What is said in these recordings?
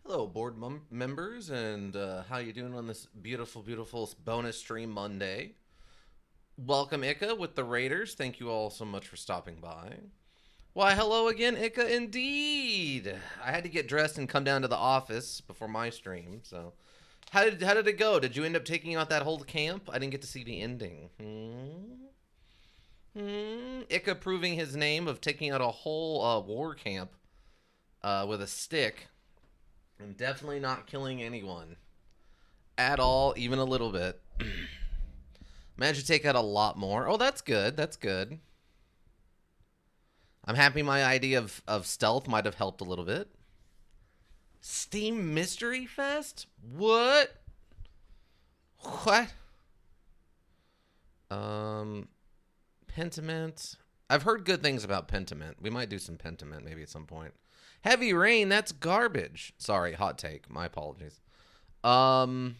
Hello, board members, and how you doing on this beautiful, beautiful bonus stream Monday? Welcome, Ika, with the Raiders. Thank you all so much for stopping by. Why, hello again, Ika. Indeed, I had to get dressed and come down to the office before my stream. So, how did it go? Did you end up taking out that whole camp? I didn't get to see the ending. Ika proving his name of taking out a whole war camp with a stick. I'm definitely not killing anyone at all, even a little bit. Managed to take out a lot more. Oh, that's good. That's good. I'm happy my idea of stealth might have helped a little bit. Steam Mystery Fest? What? What? Pentiment. I've heard good things about Pentiment. We might do some Pentiment maybe at some point. Heavy Rain, that's garbage. Sorry, hot take. My apologies. Horror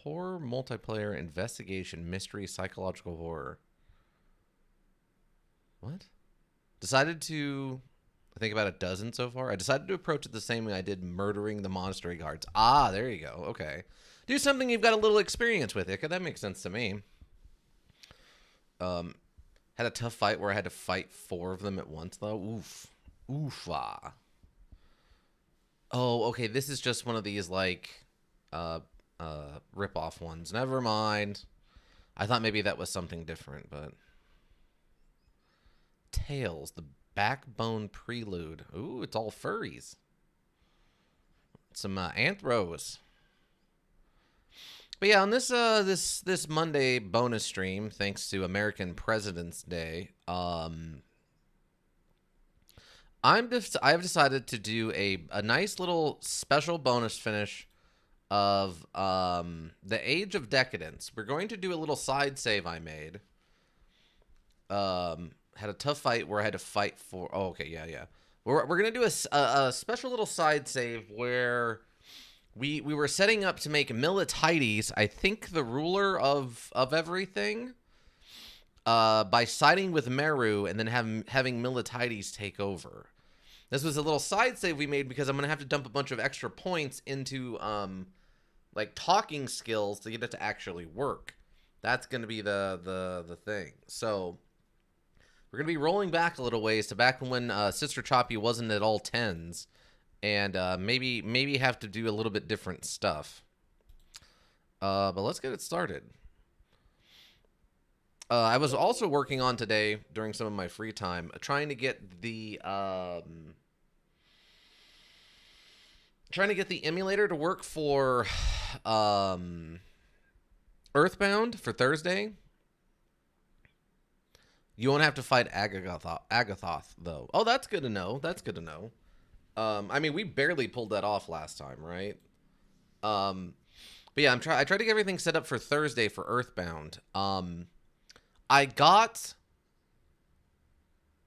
multiplayer investigation mystery psychological horror. What? Decided to I think about a dozen so far. I decided to approach it the same way I did murdering the monastery guards. Ah, there you go. Okay. Do something you've got a little experience with, Ika. That makes sense to me. Had a tough fight where I had to fight 4 of them at once, though. Oof. Oofa. Oh, okay. This is just one of these, like, rip-off ones. Never mind. I thought maybe that was something different, but... Tails, the Backbone Prelude. Ooh, it's all furries. Some anthros. But yeah, on this Monday bonus stream, thanks to American President's Day, I've decided to do a nice little special bonus finish of the Age of Decadence. We're going to do a little side save I made. Had a tough fight where I had to fight for... Oh, okay, yeah. We're going to do a special little side save where we were setting up to make Miltites, I think, the ruler of everything, by siding with Meru and then having Miltites take over. This was a little side save we made because I'm going to have to dump a bunch of extra points into, like, talking skills to get it to actually work. That's going to be the thing. So... We're going to be rolling back a little ways to back when Sister Choppy wasn't at all 10s. And maybe have to do a little bit different stuff. But let's get it started. I was also working on today, during some of my free time, trying to get the emulator to work for Earthbound for Thursday. You won't have to fight Agathoth, though. Oh, that's good to know. That's good to know. I mean, we barely pulled that off last time, right? But yeah, I tried to get everything set up for Thursday for Earthbound. I got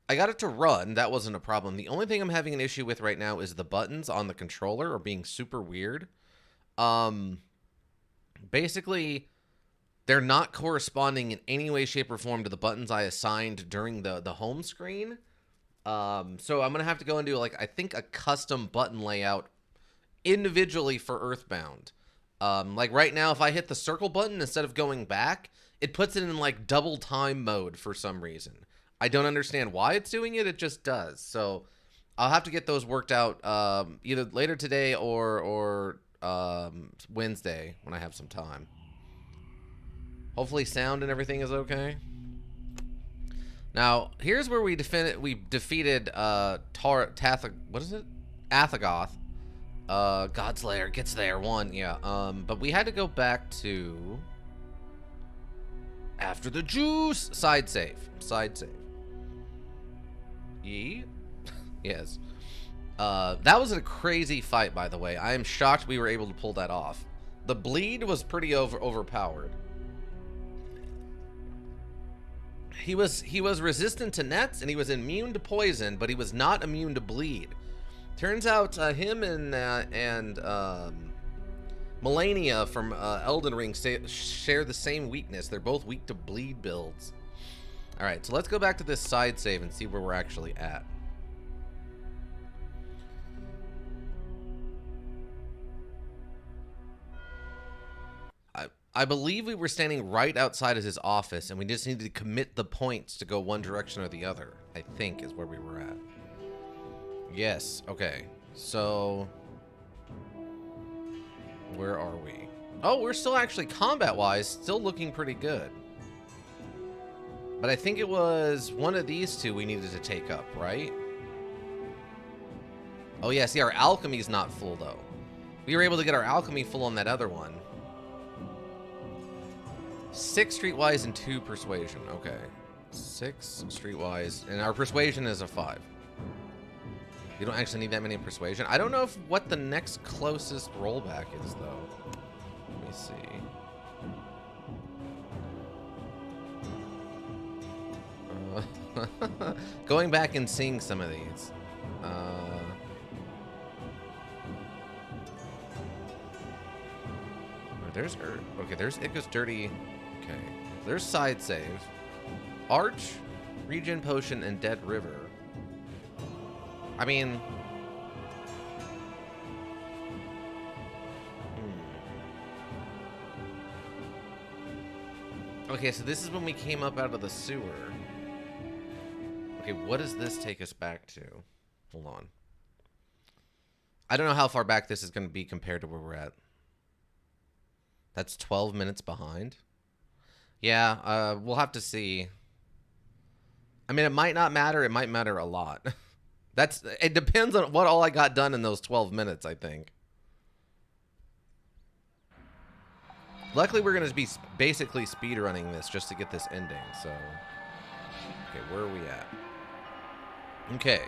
it to run. That wasn't a problem. The only thing I'm having an issue with right now is the buttons on the controller are being super weird. Basically... They're not corresponding in any way, shape, or form to the buttons I assigned during the home screen. So I'm going to have to go and do, like, I think a custom button layout individually for Earthbound. Like, right now, if I hit the circle button instead of going back, it puts it in, like, double time mode for some reason. I don't understand why it's doing it. It just does. So I'll have to get those worked out either later today or Wednesday when I have some time. Hopefully sound and everything is okay. Now, here's where we defeated what is it? Athagoth. Godslayer gets there, 1, yeah. But we had to go back to After the Juice. Side save. Yee? Yes. That was a crazy fight, by the way. I am shocked we were able to pull that off. The bleed was pretty overpowered. He was resistant to nets and he was immune to poison, but he was not immune to bleed. Turns out him and Melania from Elden Ring share the same weakness. They're both weak to bleed builds. All right, so let's go back to this side save and see where we're actually at. I believe we were standing right outside of his office, and we just needed to commit the points to go one direction or the other, I think is where we were at. Yes, okay. So, where are we? Oh, we're still actually, combat-wise, still looking pretty good. But I think it was one of these two we needed to take up, right? Oh, yeah, see, our alchemy's not full, though. We were able to get our alchemy full on that other one. 6 streetwise and 2 persuasion. Okay. 6 streetwise, and our persuasion is a 5. You don't actually need that many persuasion. I don't know what the next closest rollback is, though. Let me see. Going back and seeing some of these. There's okay. There's Ica's dirty. Okay. There's side save, Arch, Regen Potion, and Dead River. I mean, okay. So this is when we came up out of the sewer. Okay, what does this take us back to? Hold on. I don't know how far back this is going to be compared to where we're at. That's 12 minutes behind. Yeah, we'll have to see. I mean, it might not matter. It might matter a lot. It depends on what all I got done in those 12 minutes, I think. Luckily, we're going to be basically speedrunning this just to get this ending, so. Okay, where are we at? Okay.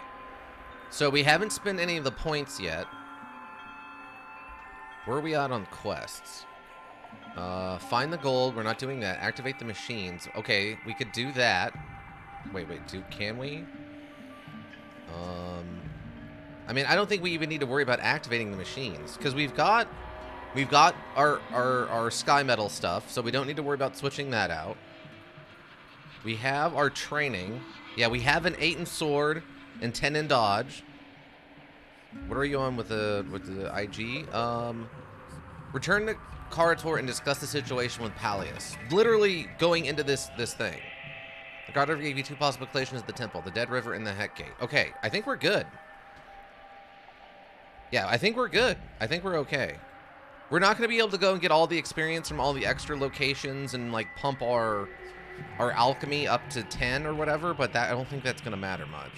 So we haven't spent any of the points yet. Where are we at on quests? Find the gold. We're not doing that. Activate the machines. Okay, we could do that. Wait, can we? I mean, I don't think we even need to worry about activating the machines because we've got our sky metal stuff, so we don't need to worry about switching that out. We have our training. Yeah, we have an 8 in sword and 10 in dodge. What are you on with the IG? Return to Karator and discuss the situation with Pallius. Literally going into this thing. The God River gave you 2 possible locations of the temple, the Dead River and the Heck Gate. Okay, I think we're good. Yeah, I think we're good. I think we're okay. We're not going to be able to go and get all the experience from all the extra locations and like pump our alchemy up to 10 or whatever, but I don't think that's going to matter much.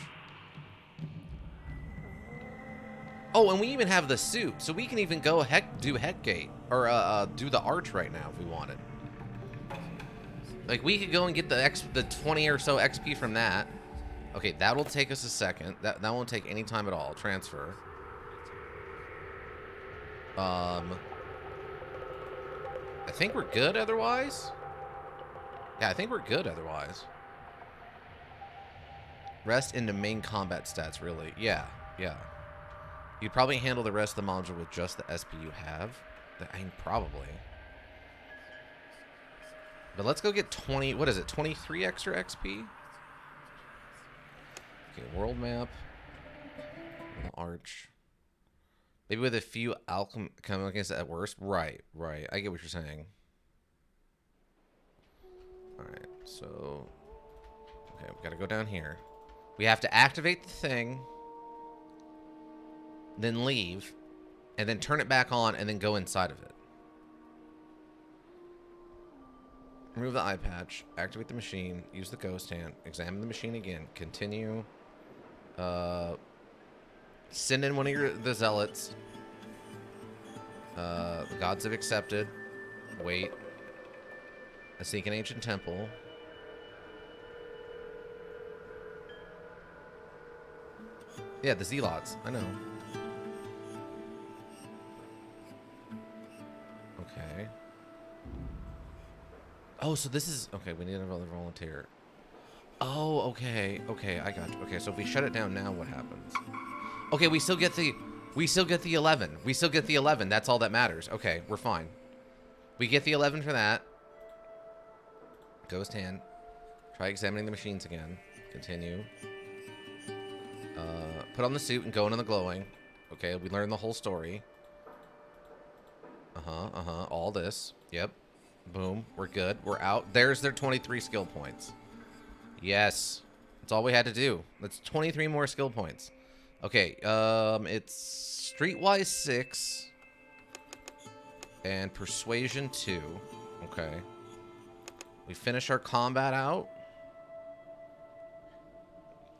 Oh, and we even have the suit, so we can even go do Heckgate or do the Arch right now if we wanted. Like we could go and get the 20 or so XP from that. Okay, that'll take us a second. That won't take any time at all. Transfer. I think we're good otherwise. Yeah, I think we're good otherwise. Rest into main combat stats, really. Yeah. You'd probably handle the rest of the module with just the SP you have. I mean, probably. But let's go get 20, what is it, 23 extra XP? Okay, world map. The Arch. Maybe with a few alchem coming against it at worst. Right. I get what you're saying. Alright, so. Okay, we gotta go down here. We have to activate the thing. Then leave. And then turn it back on and then go inside of it. Remove the eye patch. Activate the machine. Use the ghost hand. Examine the machine again. Continue. Send in one of the zealots. The gods have accepted. Wait. Seek an ancient temple. Yeah, the zealots. I know. Okay. Oh, so this is... Okay, we need another volunteer. Oh, okay. Okay, I got you. Okay, so if we shut it down now, what happens? Okay, we still get the 11. We still get the 11. That's all that matters. Okay, we're fine. We get the 11 for that. Ghost hand. Try examining the machines again. Continue. Put on the suit and go into the glowing. Okay, we learned the whole story. All this. Yep. Boom. We're good. We're out. There's their 23 skill points. Yes. That's all we had to do. That's 23 more skill points. Okay, it's Streetwise 6 and Persuasion 2. Okay. We finish our combat out.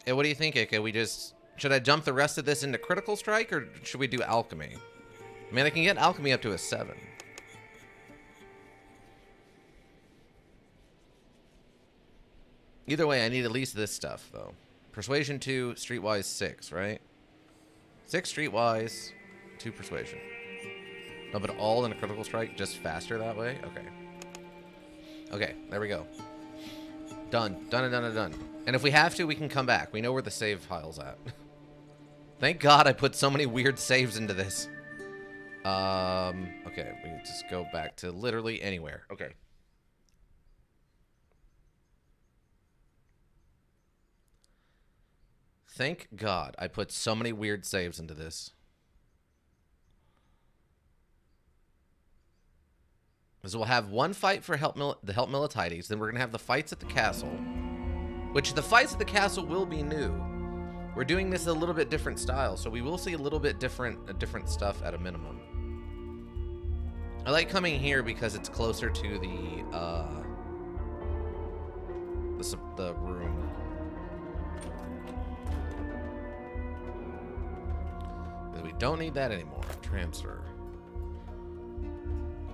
Hey, what do you think, Ika? We just... Should I dump the rest of this into Critical Strike, or should we do Alchemy? I mean, I can get Alchemy up to a 7. Either way, I need at least this stuff, though. Persuasion 2, Streetwise 6, right? 6 Streetwise, 2 Persuasion. No, but all in a Critical Strike, just faster that way? Okay. Okay, there we go. Done. Done and done and done. And if we have to, we can come back. We know where the save file's at. Thank God I put so many weird saves into this. Okay, we can just go back to literally anywhere. Okay. Thank God I put so many weird saves into this. Because we'll have one fight for the Help Militides, then we're going to have the fights at the castle. Which the fights at the castle will be new. We're doing this a little bit different style, so we will see a little bit different stuff at a minimum. I like coming here because it's closer to the room. Because we don't need that anymore. Transfer.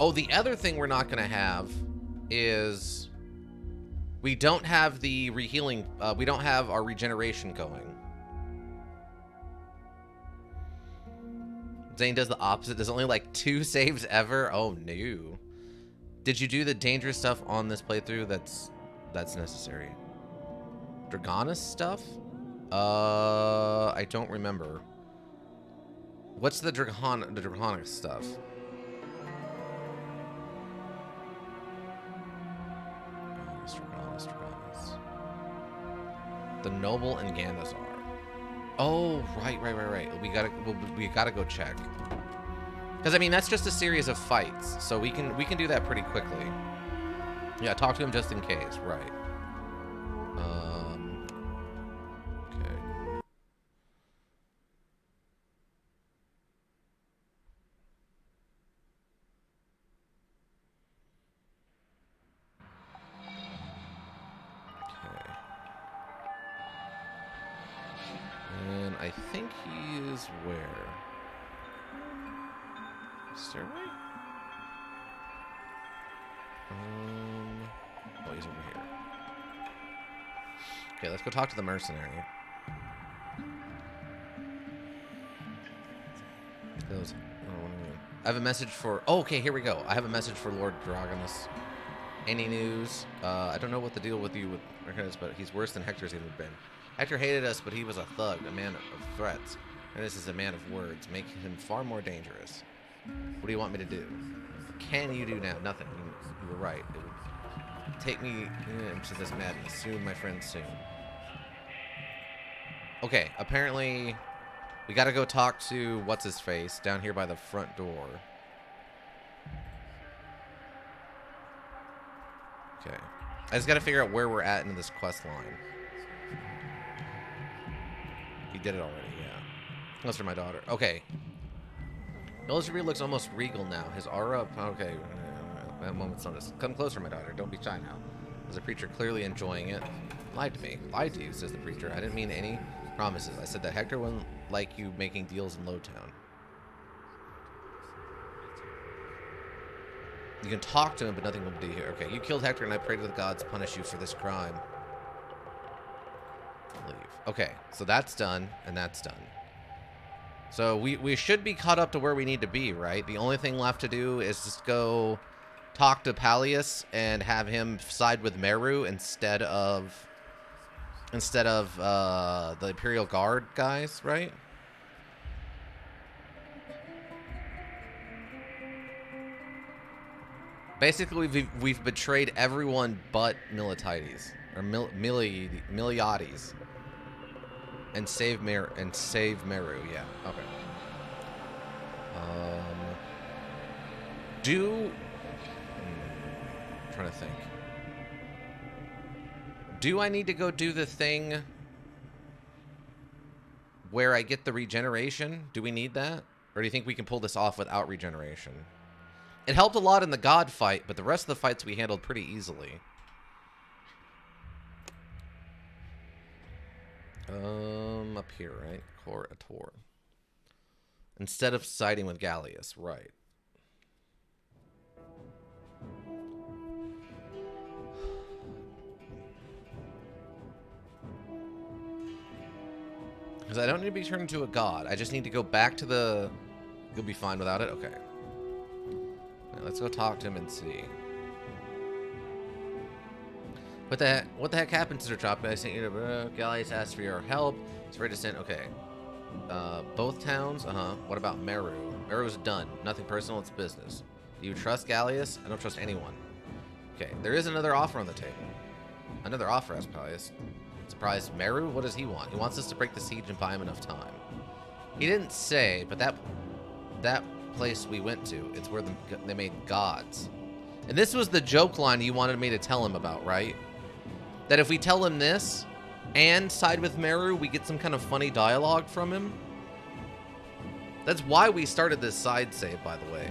Oh, the other thing we're not going to have is we don't have the rehealing. We don't have our regeneration going. Zane does the opposite. There's only like 2 saves ever. Oh no! Did you do the dangerous stuff on this playthrough? That's necessary. Dragonus stuff? I don't remember. What's the Dragonus stuff? Dragonus. The Noble and Gandazar. Oh, right. We gotta go check. Because I mean, that's just a series of fights, so we can do that pretty quickly. Yeah, talk to him just in case. Right. Okay. Okay. And I think he is where? Stairway? Oh, he's over here. Okay, let's go talk to the mercenary. Goes. I have a message for... Oh, okay, here we go. I have a message for Lord Dragonus. Any news? I don't know what the deal with you with Dragonus, but he's worse than Hector's ever been. Hector hated us, but he was a thug, a man of threats. Dragonus is a man of words, making him far more dangerous. What do you want me to do? What can you do now? Nothing. You were right. It would take me into this madness. Soon, my friend, soon. Okay, apparently we gotta go talk to what's-his-face down here by the front door. Okay. I just gotta figure out where we're at in this quest line. He did it already, yeah. Unless for my daughter. Okay. Military looks almost regal now. His aura... Okay. That moment's notice. Come closer, my daughter. Don't be shy now. Is the preacher clearly enjoying it? Lied to me. Lied to you, says the preacher. I didn't mean any promises. I said that Hector wouldn't like you making deals in Lowtown. You can talk to him, but nothing will do here. Okay, you killed Hector, and I pray to the gods to punish you for this crime. Leave. Okay, so that's done, and that's done. So we should be caught up to where we need to be, right? The only thing left to do is just go talk to Pallius and have him side with Meru instead of the Imperial Guard guys, right? Basically, we've betrayed everyone but Militides or Miliades. And save Meru, yeah. Okay. trying to think. Do I need to go do the thing where I get the regeneration? Do we need that? Or do you think we can pull this off without regeneration? It helped a lot in the god fight, but the rest of the fights we handled pretty easily. Up here, right? Cor Ator. Instead of siding with Gallius, right. Because I don't need to be turned into a god. I just need to go back to the... You'll be fine without it? Okay. Right, let's go talk to him and see. What the heck happened, Sister Chop? I sent you to... Gallius asked for your help. It's ready to send... Okay. Both towns? What about Meru? Meru's done. Nothing personal, it's business. Do you trust Gallius? I don't trust anyone. Okay, there is another offer on the table. Another offer, asked Gallius. Surprised Meru? What does he want? He wants us to break the siege and buy him enough time. He didn't say, but that place we went to, it's where they made gods. And this was the joke line you wanted me to tell him about, right? That if we tell him this and side with Meru, we get some kind of funny dialogue from him. That's why we started this side save, by the way.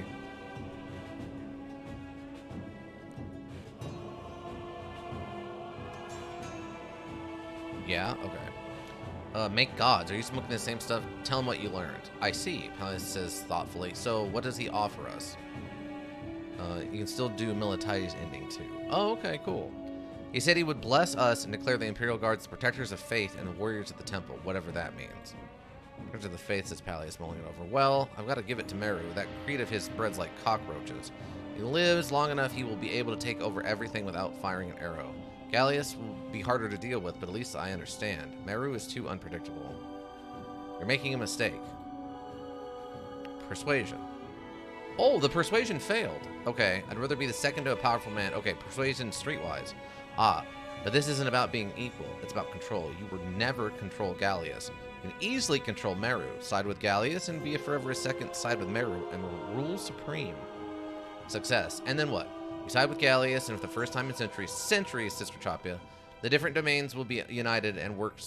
Yeah, okay. Make gods. Are you smoking the same stuff? Tell him what you learned. I see, Palace says thoughtfully. So what does he offer us? You can still do Militi's ending too. Oh, okay, cool. He said he would bless us and declare the Imperial Guards the protectors of faith and the warriors of the temple, whatever that means. Protectors of the faith, says Palace, mulling it over. Well, I've got to give it to Meru. That creed of his spreads like cockroaches. If he lives long enough, he will be able to take over everything without firing an arrow. Gallius will be harder to deal with, but at least I understand. Meru is too unpredictable. You're making a mistake. Persuasion. Oh, the persuasion failed. Okay, I'd rather be the second to a powerful man. Okay, persuasion streetwise. Ah, but this isn't about being equal. It's about control. You would never control Gallius. You can easily control Meru. Side with Gallius and be forever a second. Side with Meru and rule supreme. Success. And then what? You side with Gallius, and for the first time in centuries, Sister Chopia, the different domains will be united and work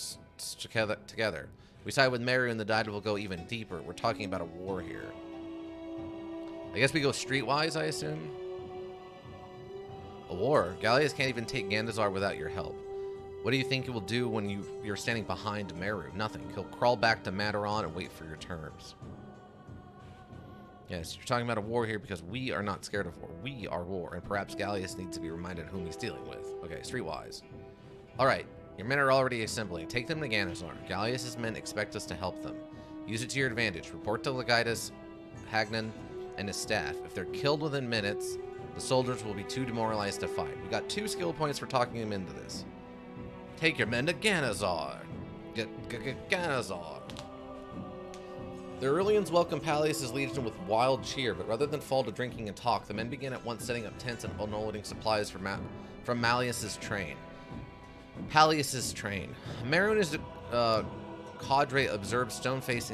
together. We side with Meru, and the diet will go even deeper. We're talking about a war here. I guess we go streetwise, I assume? A war? Gallius can't even take Gandazar without your help. What do you think he will do when you're standing behind Meru? Nothing. He'll crawl back to Mataron and wait for your terms. Yes, you're talking about a war here because we are not scared of war. We are war, and perhaps Gallius needs to be reminded whom he's dealing with. Okay, streetwise. Alright, your men are already assembling. Take them to Gandazar. Gallius' men expect us to help them. Use it to your advantage. Report to Legatus, Hagnan, and his staff. If they're killed within minutes, the soldiers will be too demoralized to fight. We got 2 skill points for talking him into this. Take your men to Gandazar. Gandazar. The Aurelians welcome Palaeus' legion with wild cheer, but rather than fall to drinking and talk, the men begin at once setting up tents and unloading supplies from Malleus's train. Palaeus' train. Meru and his cadre observed stone-faced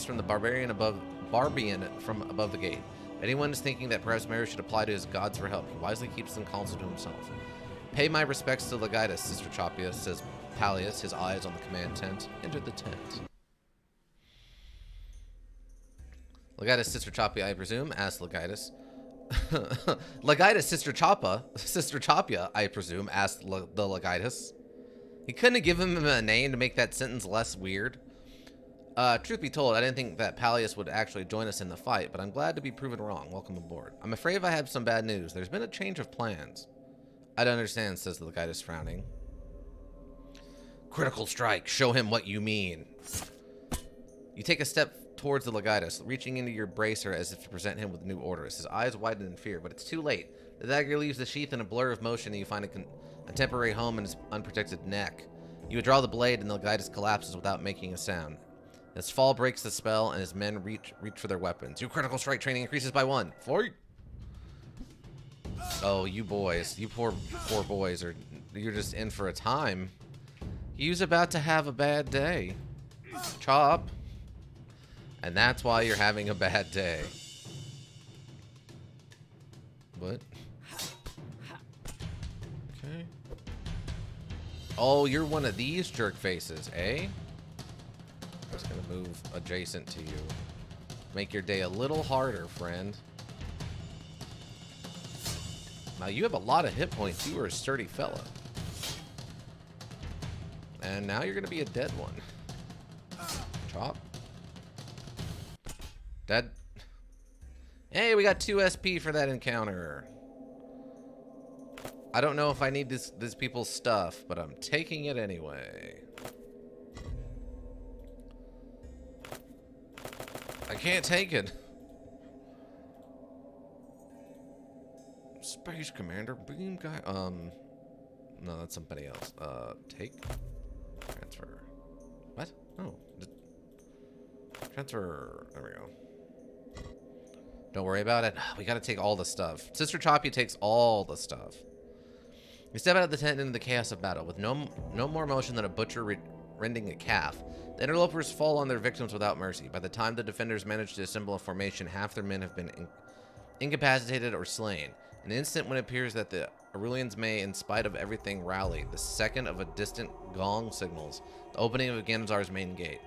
from the Barbian from above the gate. If anyone is thinking that perhaps Meru should apply to his gods for help, he wisely keeps them counsel to himself. Pay my respects to Legatus, Sister Chopia, says Palaeus, his eyes on the command tent. Enter the tent. Legatus, Sister Chopia, I presume, asked Legatus. Legatus, Sister Chopia, I presume, asked the Legatus. He couldn't have given him a name to make that sentence less weird. Truth be told, I didn't think that Palaeus would actually join us in the fight, but I'm glad to be proven wrong. Welcome aboard. I'm afraid I have some bad news. There's been a change of plans. I don't understand, says the Legatus, frowning. Critical strike. Show him what you mean. You take a step towards the Legatus, reaching into your bracer as if to present him with new orders. His eyes widen in fear, but it's too late. The dagger leaves the sheath in a blur of motion, and you find a temporary home in his unprotected neck. You withdraw the blade, and the Legatus collapses without making a sound. His fall breaks the spell, and his men reach for their weapons. Your critical strike training increases by 1. Fight! Oh, you boys. You poor boys. You're just in for a time. You's about to have a bad day. Chop. And that's why you're having a bad day. What? Oh, you're one of these jerk faces, eh? I'm just gonna move adjacent to you. Make your day a little harder, friend. Now, you have a lot of hit points. You are a sturdy fella. And now you're gonna be a dead one. Chop. Dead. Hey, we got 2 SP for that encounter. I don't know if I need this people's stuff, but I'm taking it anyway. I can't take it. Space Commander Beam Guy. No, that's somebody else. Take. Transfer. What? Oh. Transfer. There we go. Don't worry about it. We gotta take all the stuff. Sister Choppy takes all the stuff. We step out of the tent into the chaos of battle with no more motion than a butcher rending a calf. The interlopers fall on their victims without mercy. By the time the defenders manage to assemble a formation, half their men have been incapacitated or slain. An instant when it appears that the Aurelians may, in spite of everything, rally. The second of a distant gong signals the opening of Ganzar's main gate.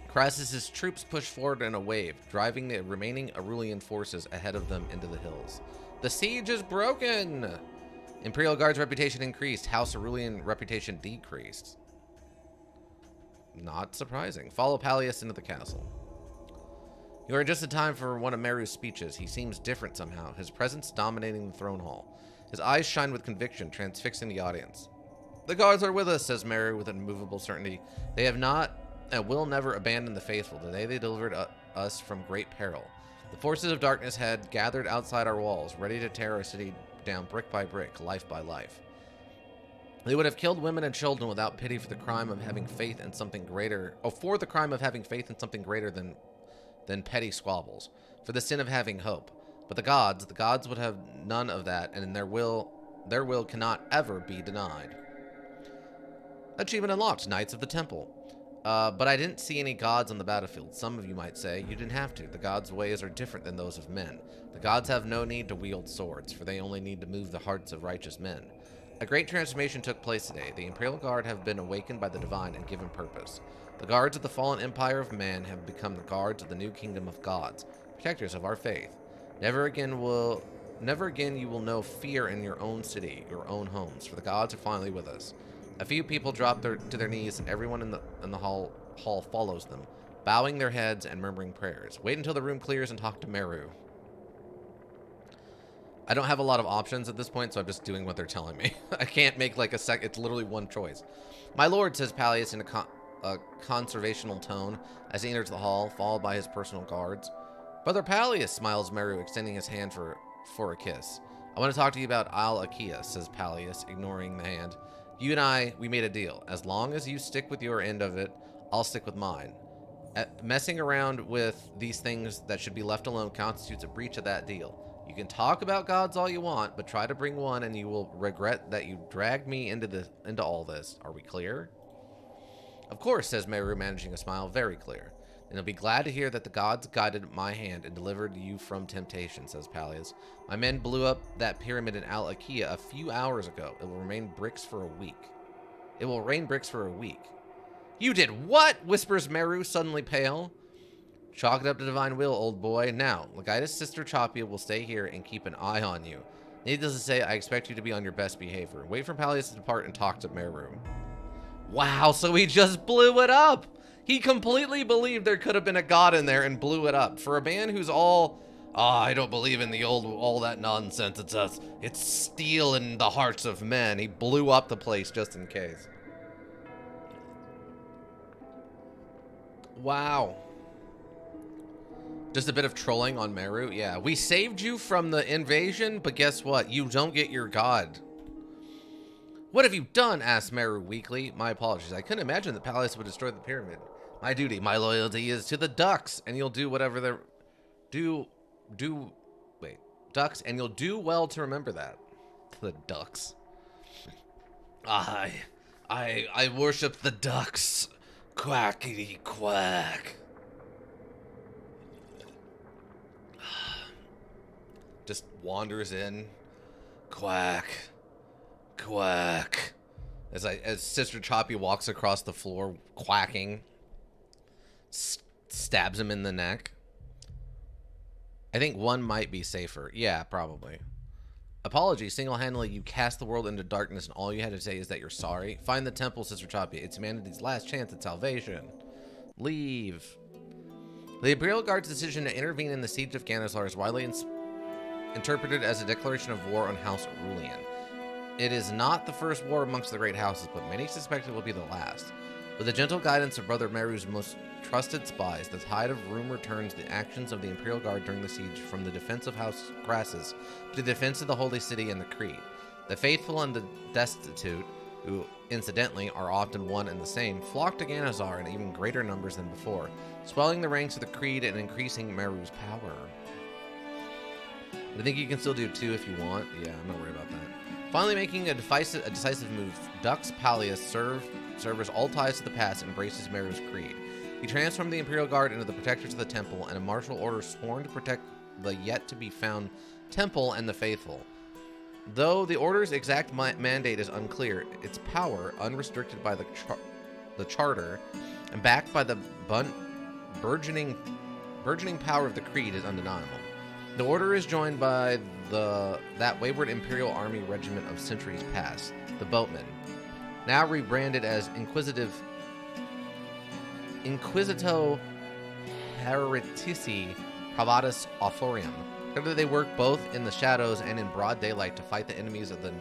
Crassus's troops push forward in a wave, driving the remaining Aurelian forces ahead of them into the hills. The siege is broken! Imperial Guard's reputation increased. House Aurelian reputation decreased. Not surprising. Follow Pallius into the castle. You are just in time for one of Meru's speeches. He seems different somehow, his presence dominating the throne hall. His eyes shine with conviction, transfixing the audience. The gods are with us, says Meru with immovable certainty. They have not and will never abandon the faithful. Today they delivered us from great peril. The forces of darkness had gathered outside our walls, ready to tear our city down brick by brick, life by life. They would have killed women and children without pity for the crime of having faith in something greater, for the crime of having faith in something greater than petty squabbles, for the sin of having hope. But the gods would have none of that, and their will cannot ever be denied. Achievement unlocked, Knights of the Temple. But I didn't see any gods on the battlefield. Some of you might say, you didn't have to. The gods' ways are different than those of men. The gods have no need to wield swords, for they only need to move the hearts of righteous men. A great transformation took place today. The Imperial Guard have been awakened by the divine and given purpose. The guards of the fallen empire of man have become the guards of the new kingdom of gods, protectors of our faith. Never again you will know fear in your own city, your own homes, for the gods are finally with us. A few people drop to their knees, and everyone in the hall follows them, bowing their heads and murmuring prayers. Wait until the room clears and talk to Meru. I don't have a lot of options at this point, so I'm just doing what they're telling me. I can't make like a it's literally one choice. My lord, says Pallius in a conservational tone as he enters the hall, followed by his personal guards. Brother Pallius, smiles Meru, extending his hand for a kiss. I want to talk to you about Al-Akia, says Pallius, ignoring the hand. You and I, we made a deal. As long as you stick with your end of it, I'll stick with mine. Messing around with these things that should be left alone constitutes a breach of that deal. You can talk about gods all you want, but try to bring one and you will regret that you dragged me into all this. Are we clear? Of course, says Meru, managing a smile. Very clear. And you'll be glad to hear that the gods guided my hand and delivered you from temptation, says Pallius. My men blew up that pyramid in Al-Akia a few hours ago. It will remain bricks for a week. It will rain bricks for a week. You did what? Whispers Meru, suddenly pale. Chalk it up to divine will, old boy. Now, Legatus' sister Chopia will stay here and keep an eye on you. Needless to say, I expect you to be on your best behavior. Wait for Pallius to depart and talk to Meru. Wow, so he just blew it up. He completely believed there could have been a god in there and blew it up. For a man who's all, I don't believe in all that nonsense. It's steel in the hearts of men. He blew up the place just in case. Wow. Just a bit of trolling on Meru. Yeah, we saved you from the invasion, but guess what? You don't get your god. What have you done? Asked Meru weakly. My apologies. I couldn't imagine that Pallius would destroy the pyramid. My duty, my loyalty is to the ducks, and you'll do whatever they're... Ducks, and you'll do well to remember that. The ducks. I worship the ducks. Quackity quack. Just wanders in. Quack. Quack. As Sister Choppy walks across the floor, quacking, stabs him in the neck. I think one might be safer. Yeah, probably. Apologies, single-handedly you cast the world into darkness and all you had to say is that you're sorry. Find the temple, Sister Choppy. It's humanity's last chance at salvation. Leave. The Imperial Guard's decision to intervene in the siege of Ganazar is widely interpreted as a declaration of war on House Rulian. It is not the first war amongst the great houses, but many suspect it will be the last. With the gentle guidance of Brother Meru's most trusted spies, the tide of rumor turns the actions of the Imperial Guard during the siege from the defense of House Crassus to the defense of the Holy City and the Creed. The faithful and the destitute, who incidentally are often one and the same, flock to Ganazar in even greater numbers than before, swelling the ranks of the Creed and increasing Meru's power. I think you can still do 2 if you want. Yeah, I'm not worried about that. Finally making a decisive move, Dux Pallius severs all ties to the past and embraces Meru's creed. He transformed the Imperial Guard into the protectors of the temple and a martial order sworn to protect the yet-to-be-found temple and the faithful. Though the order's exact mandate is unclear, its power, unrestricted by the charter and backed by the burgeoning power of the creed, is undeniable. The order is joined by that wayward Imperial Army regiment of centuries past, the Boatmen, now rebranded as Inquisito Heretici Privatus Authorium. Together they work both in the shadows and in broad daylight to fight the enemies of the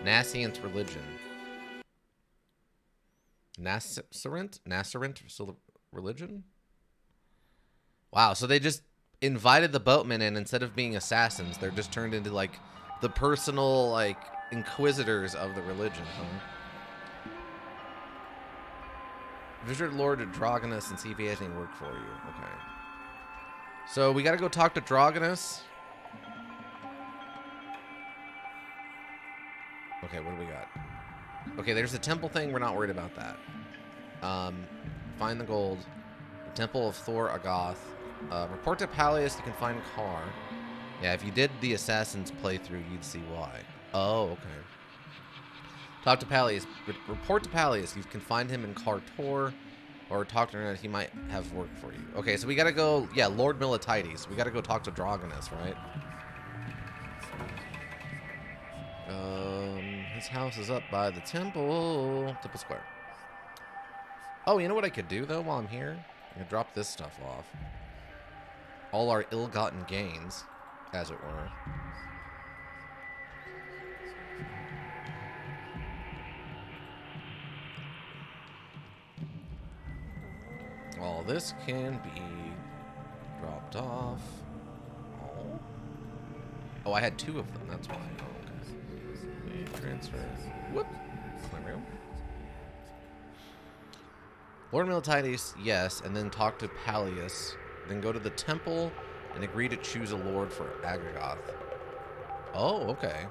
Nascent religion. Nascent religion? Wow, so they just invited the boatmen in. Instead of being assassins, they're just turned into like the personal like inquisitors of the religion, huh? Visit Lord Drogonus and see if he has any work for you. Okay. So we gotta go talk to Drogonus. Okay, what do we got? Okay, there's the temple thing. We're not worried about that. Find the gold. The Temple of Thor Agoth. Report to Pallius to confine Carr. Yeah, if you did the Assassin's playthrough, you'd see why. Oh, okay. Talk to Pallius. Report to Pallius. You can find him in Car Tor, or talk to him. He might have work for you. Okay, so we gotta go. Yeah, Lord Miltiades. We gotta go talk to Drogonus, right? His house is up by the temple square. Oh, you know what I could do though while I'm here? I could drop this stuff off. All our ill-gotten gains, as it were. All this can be dropped off. Oh, I had 2 of them. That's why. Okay. Transfer. Whoop. There we go. Lord Miltiades, yes, and then talk to Pallius. Then go to the temple and agree to choose a lord for Agagoth. Oh, okay.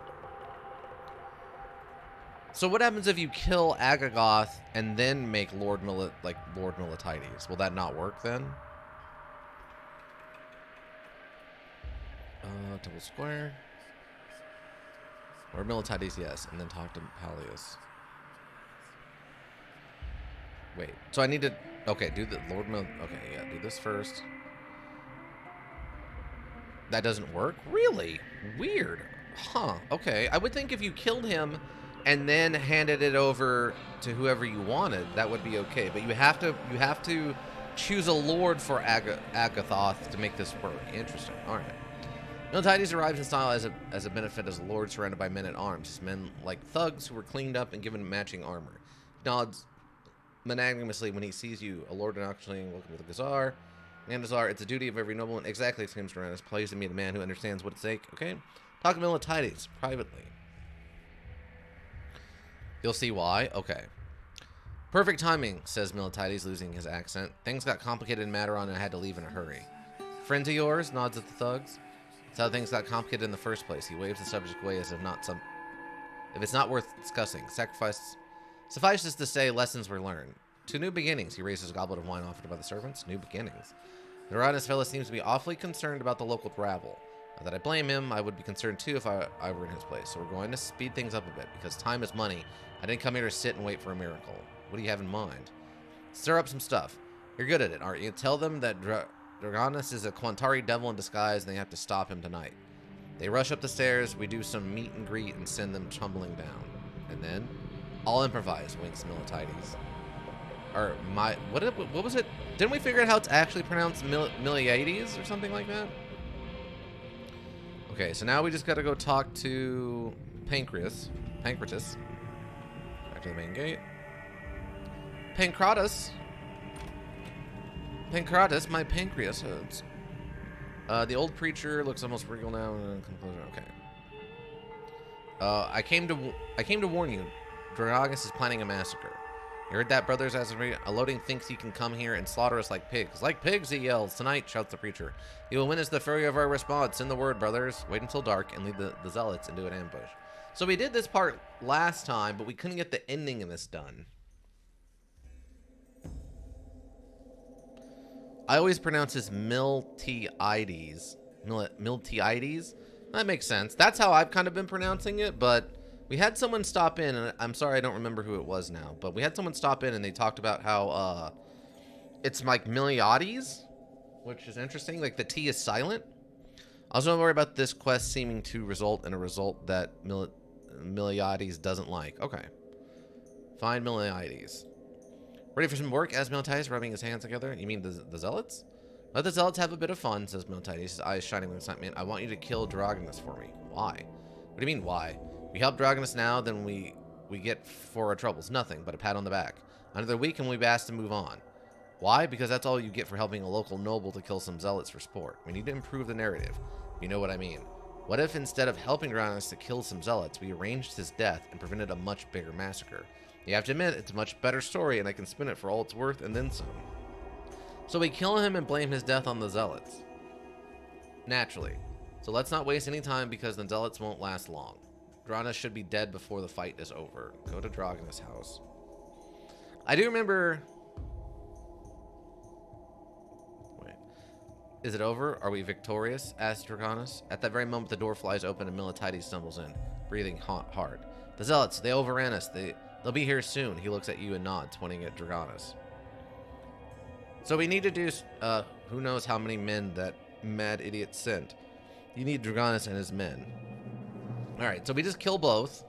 So what happens if you kill Agagoth and then make Lord Miltiades? Will that not work then? Temple Square. Lord Miltiades, yes, and then talk to Pallius. Wait, so I need to... Okay, do the Okay, yeah, do this first. That doesn't work? Really? Weird. Huh, okay. I would think if you killed him and then handed it over to whoever you wanted, that would be okay. But you have to choose a lord for Agathoth to make this work. Interesting. All right. Miltiades arrives in style as a benefit as a lord surrounded by men at arms. Men like thugs who were cleaned up and given matching armor. He nods magnanimously when he sees you, a lord and actually welcome to the Gazar. Gazar, it's a duty of every nobleman. Exactly, exclaims Tyrannus. Pleased to meet a man who understands what it's like. Okay? Talk to Miltiades privately. You'll see why. Okay. Perfect timing, says Miltiades, losing his accent. Things got complicated in Mataron and I had to leave in a hurry. Friend of yours? Nods at the thugs. That's how things got complicated in the first place. He waves the subject away as if it's not worth discussing. Suffices to say, lessons were learned. To new beginnings, he raises a goblet of wine offered by the servants. New beginnings. The Uranus fella seems to be awfully concerned about the local rabble. Not that I blame him, I would be concerned too if I were in his place. So we're going to speed things up a bit, because time is money, I didn't come here to sit and wait for a miracle. What do you have in mind? Stir up some stuff. You're good at it, aren't you? Tell them that Dragonus is a Quantari devil in disguise and they have to stop him tonight. They rush up the stairs, we do some meet and greet and send them tumbling down. And then, I'll improvise, winks Miltiades. Or what was it? Didn't we figure out how it's actually pronounced Miliades or something like that? Okay, so now we just gotta go talk to Pancratus. Back to the main gate. Pancratus, my pancreas hurts. The old preacher looks almost regal now. Okay. I came to warn you. Dragonus is planning a massacre. You heard that, brothers? As a loading thinks he can come here and slaughter us like pigs. Like pigs, he yells. Tonight, shouts the preacher. He will witness the fury of our response. Send the word, brothers. Wait until dark and lead the zealots into an ambush. So we did this part last time, but we couldn't get the ending of this done. I always pronounce this Miltiades. Miltiades? That makes sense. That's how I've kind of been pronouncing it, but we had someone stop in, and I'm sorry I don't remember who it was now, but we had someone stop in and they talked about how it's like Miliades, which is interesting. Like the T is silent. I was not worried about this quest seeming to result in a result that Miliades doesn't like. Okay. Find Miliades. Ready for some work? Asks Miltiades, rubbing his hands together. You mean the zealots? Let the zealots have a bit of fun, says Miltiades, his eyes shining with excitement. I want you to kill Dragonus for me. Why? What do you mean, why? We help Dragonus now, then we get for our troubles. Nothing but a pat on the back. Another week and we've asked to move on. Why? Because that's all you get for helping a local noble to kill some zealots for sport. We need to improve the narrative. You know what I mean. What if instead of helping Dragonus to kill some zealots, we arranged his death and prevented a much bigger massacre? You have to admit, it's a much better story, and I can spin it for all it's worth and then some. So we kill him and blame his death on the zealots. Naturally. So let's not waste any time because the zealots won't last long. Dragonus should be dead before the fight is over. Go to Dragonus' house. I do remember... Wait. Is it over? Are we victorious? Asked Dragonus. At that very moment, the door flies open and Miltiades stumbles in, breathing hard. The zealots, they overran us. They'll be here soon. He looks at you and nods, pointing at Dragonus. So we need to do, who knows how many men that mad idiot sent. You need Dragonus and his men. Alright, so we just kill both.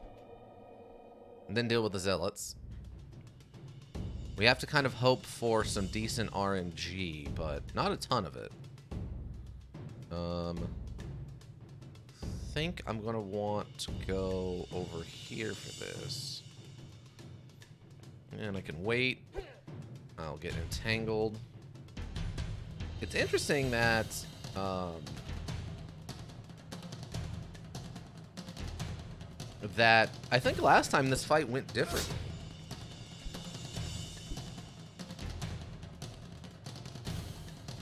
And then deal with the zealots. We have to kind of hope for some decent RNG, but not a ton of it. I think I'm going to want to go over here for this. And I can wait. I'll get entangled. It's interesting that I think last time this fight went differently.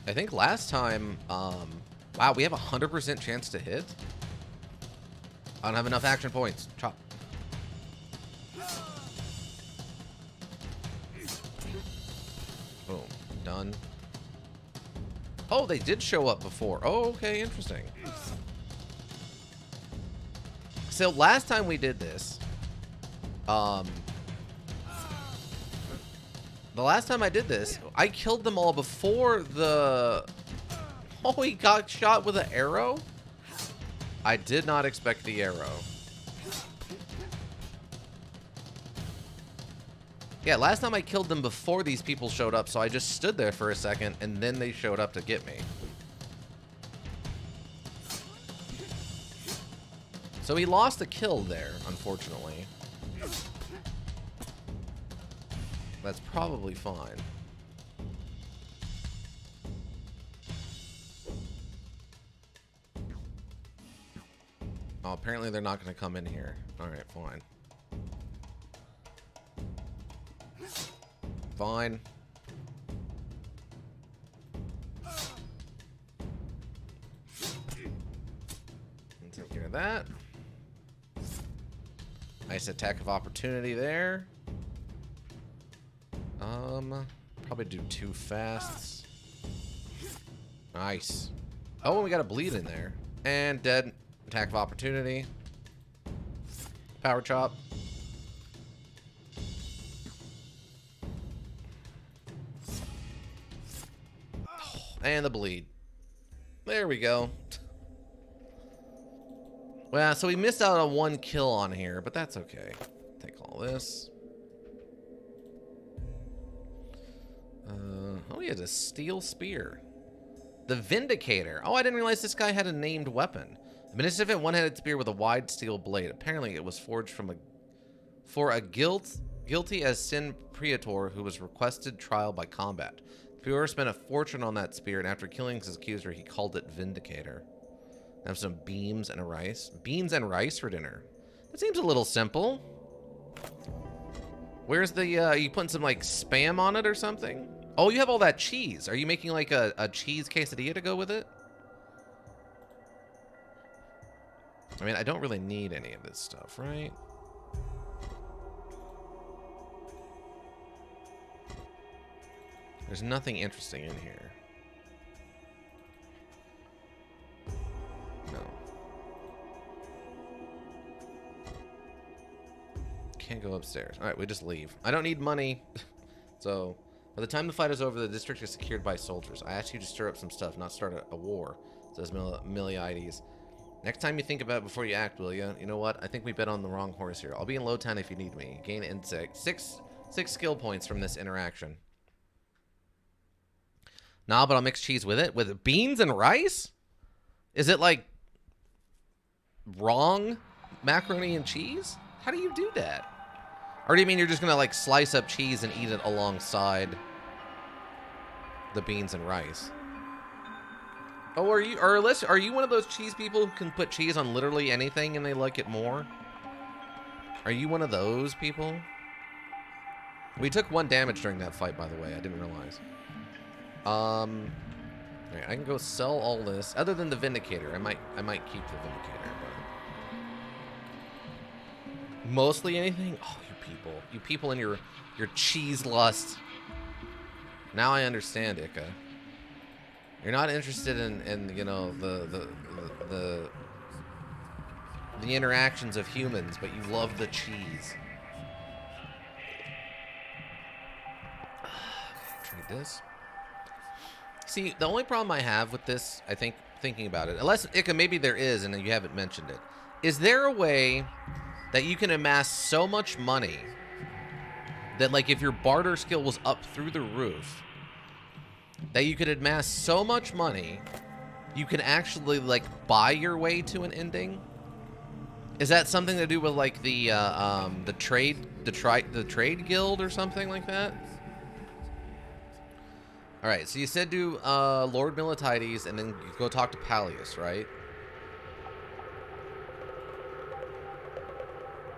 I think last time, wow, we have a 100% chance to hit. I don't have enough action points. Chop. Boom. Done. Oh, they did show up before. Oh, okay, interesting. So last time we did this, the last time I did this, I killed them all before the... Oh, he got shot with an arrow? I did not expect the arrow. Yeah, last time I killed them before these people showed up, so I just stood there for a second, and then they showed up to get me. So he lost a kill there, unfortunately. That's probably fine. Oh, apparently they're not going to come in here. Alright, fine. Fine. Take care of that. Nice attack of opportunity there. Probably do 2 fasts. Nice. Oh, and we got a bleed in there. And dead. Attack of opportunity. Power chop. And the bleed. There we go. Well, so we missed out on 1 kill on here, but that's okay. Take all this. Oh, he has a steel spear. The Vindicator. Oh, I didn't realize this guy had a named weapon. A magnificent one-handed spear with a wide steel blade. Apparently, it was forged for a guilty as sin praetor who was requested trial by combat. The praetor spent a fortune on that spear, and after killing his accuser, he called it Vindicator. Have some beans and rice. Beans and rice for dinner. That seems a little simple. Where's the, are you putting some, like, spam on it or something? Oh, you have all that cheese. Are you making, like, a cheese quesadilla to go with it? I mean, I don't really need any of this stuff, right? There's nothing interesting in here. No. Can't go upstairs. All right, we just leave. I don't need money. So, by the time the fight is over, the district is secured by soldiers. I ask you to stir up some stuff, not start a war, says Milites. Next time you think about it before you act, will you? You know what? I think we bet on the wrong horse here. I'll be in Lowtown if you need me. Gain insect. Six skill points from this interaction. Nah, but I'll mix cheese with it. With beans and rice? Is it like wrong macaroni and cheese? How do you do that? Or do you mean you're just gonna like slice up cheese and eat it alongside the beans and rice? Oh, are you one of those cheese people who can put cheese on literally anything and they like it more? Are you one of those people? We took 1 damage during that fight, by the way. I didn't realize. Alright, I can go sell all this. Other than the Vindicator, I might keep the Vindicator, but mostly anything. Oh, you people and your cheese lust. Now I understand, Ika. You're not interested in you know the interactions of humans, but you love the cheese. Trade this. See, the only problem I have with this, I think, thinking about it, unless, Ika, maybe there is, and you haven't mentioned it, is there a way that you can amass so much money that, like, if your barter skill was up through the roof, that you could amass so much money, you can actually, like, buy your way to an ending? Is that something to do with, like, the trade guild or something like that? All right, so you said do Lord Miltiades, and then you go talk to Pallius, right?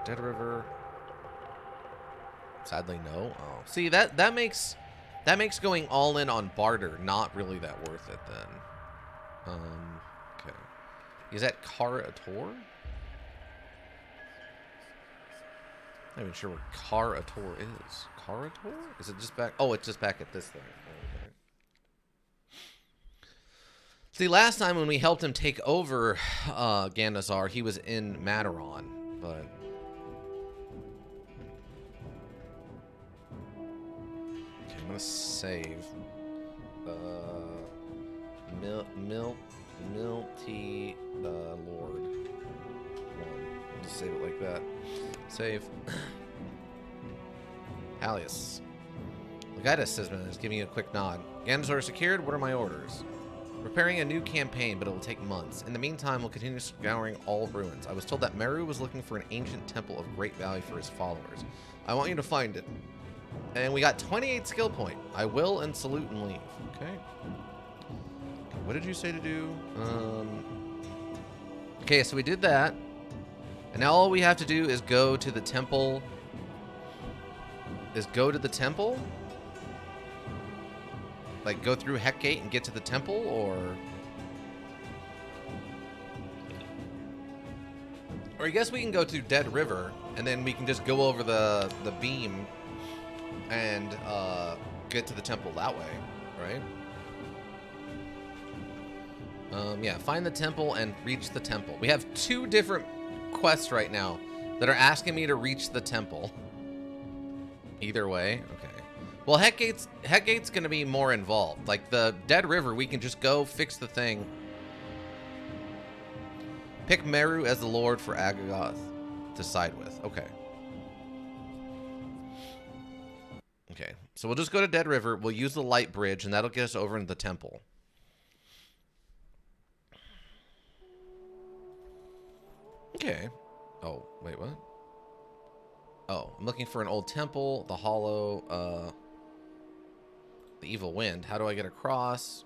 Dead River. Sadly, no. Oh, see that makes going all in on barter not really that worth it then. Okay. Is that Kara-Ator? I'm not even sure what Kara-Ator is. Kara-Ator? Is it just back? Oh, it's just back at this thing. Okay. See, last time when we helped him take over Gandazar, he was in Mataron, but okay, I'm gonna save Milti Lord 1. I'll just save it like that. Save. Pallius. Legatus says, is giving you a quick nod. Gandazar secured. What are my orders? Preparing a new campaign, but it will take months. In the meantime, we'll continue scouring all ruins. I was told that Meru was looking for an ancient temple of great value for his followers. I want you to find it. And we got 28 skill point. I will and salute and leave. Okay. What did you say to do? Okay, so we did that. And now all we have to do is go to the temple. Like, go through Heckgate and get to the temple, or I guess we can go to Dead River, and then we can just go over the beam and get to the temple that way, right? Yeah, find the temple and reach the temple. We have 2 different quests right now that are asking me to reach the temple. Either way, okay. Well, Heckgate's gonna be more involved. Like the Dead River, we can just go fix the thing. Pick Meru as the Lord for Agagoth to side with. Okay. Okay, so we'll just go to Dead River. We'll use the light bridge, and that'll get us over into the temple. Okay. Oh, wait, what? Oh, I'm looking for an old temple, the hollow, the evil wind. How do I get across?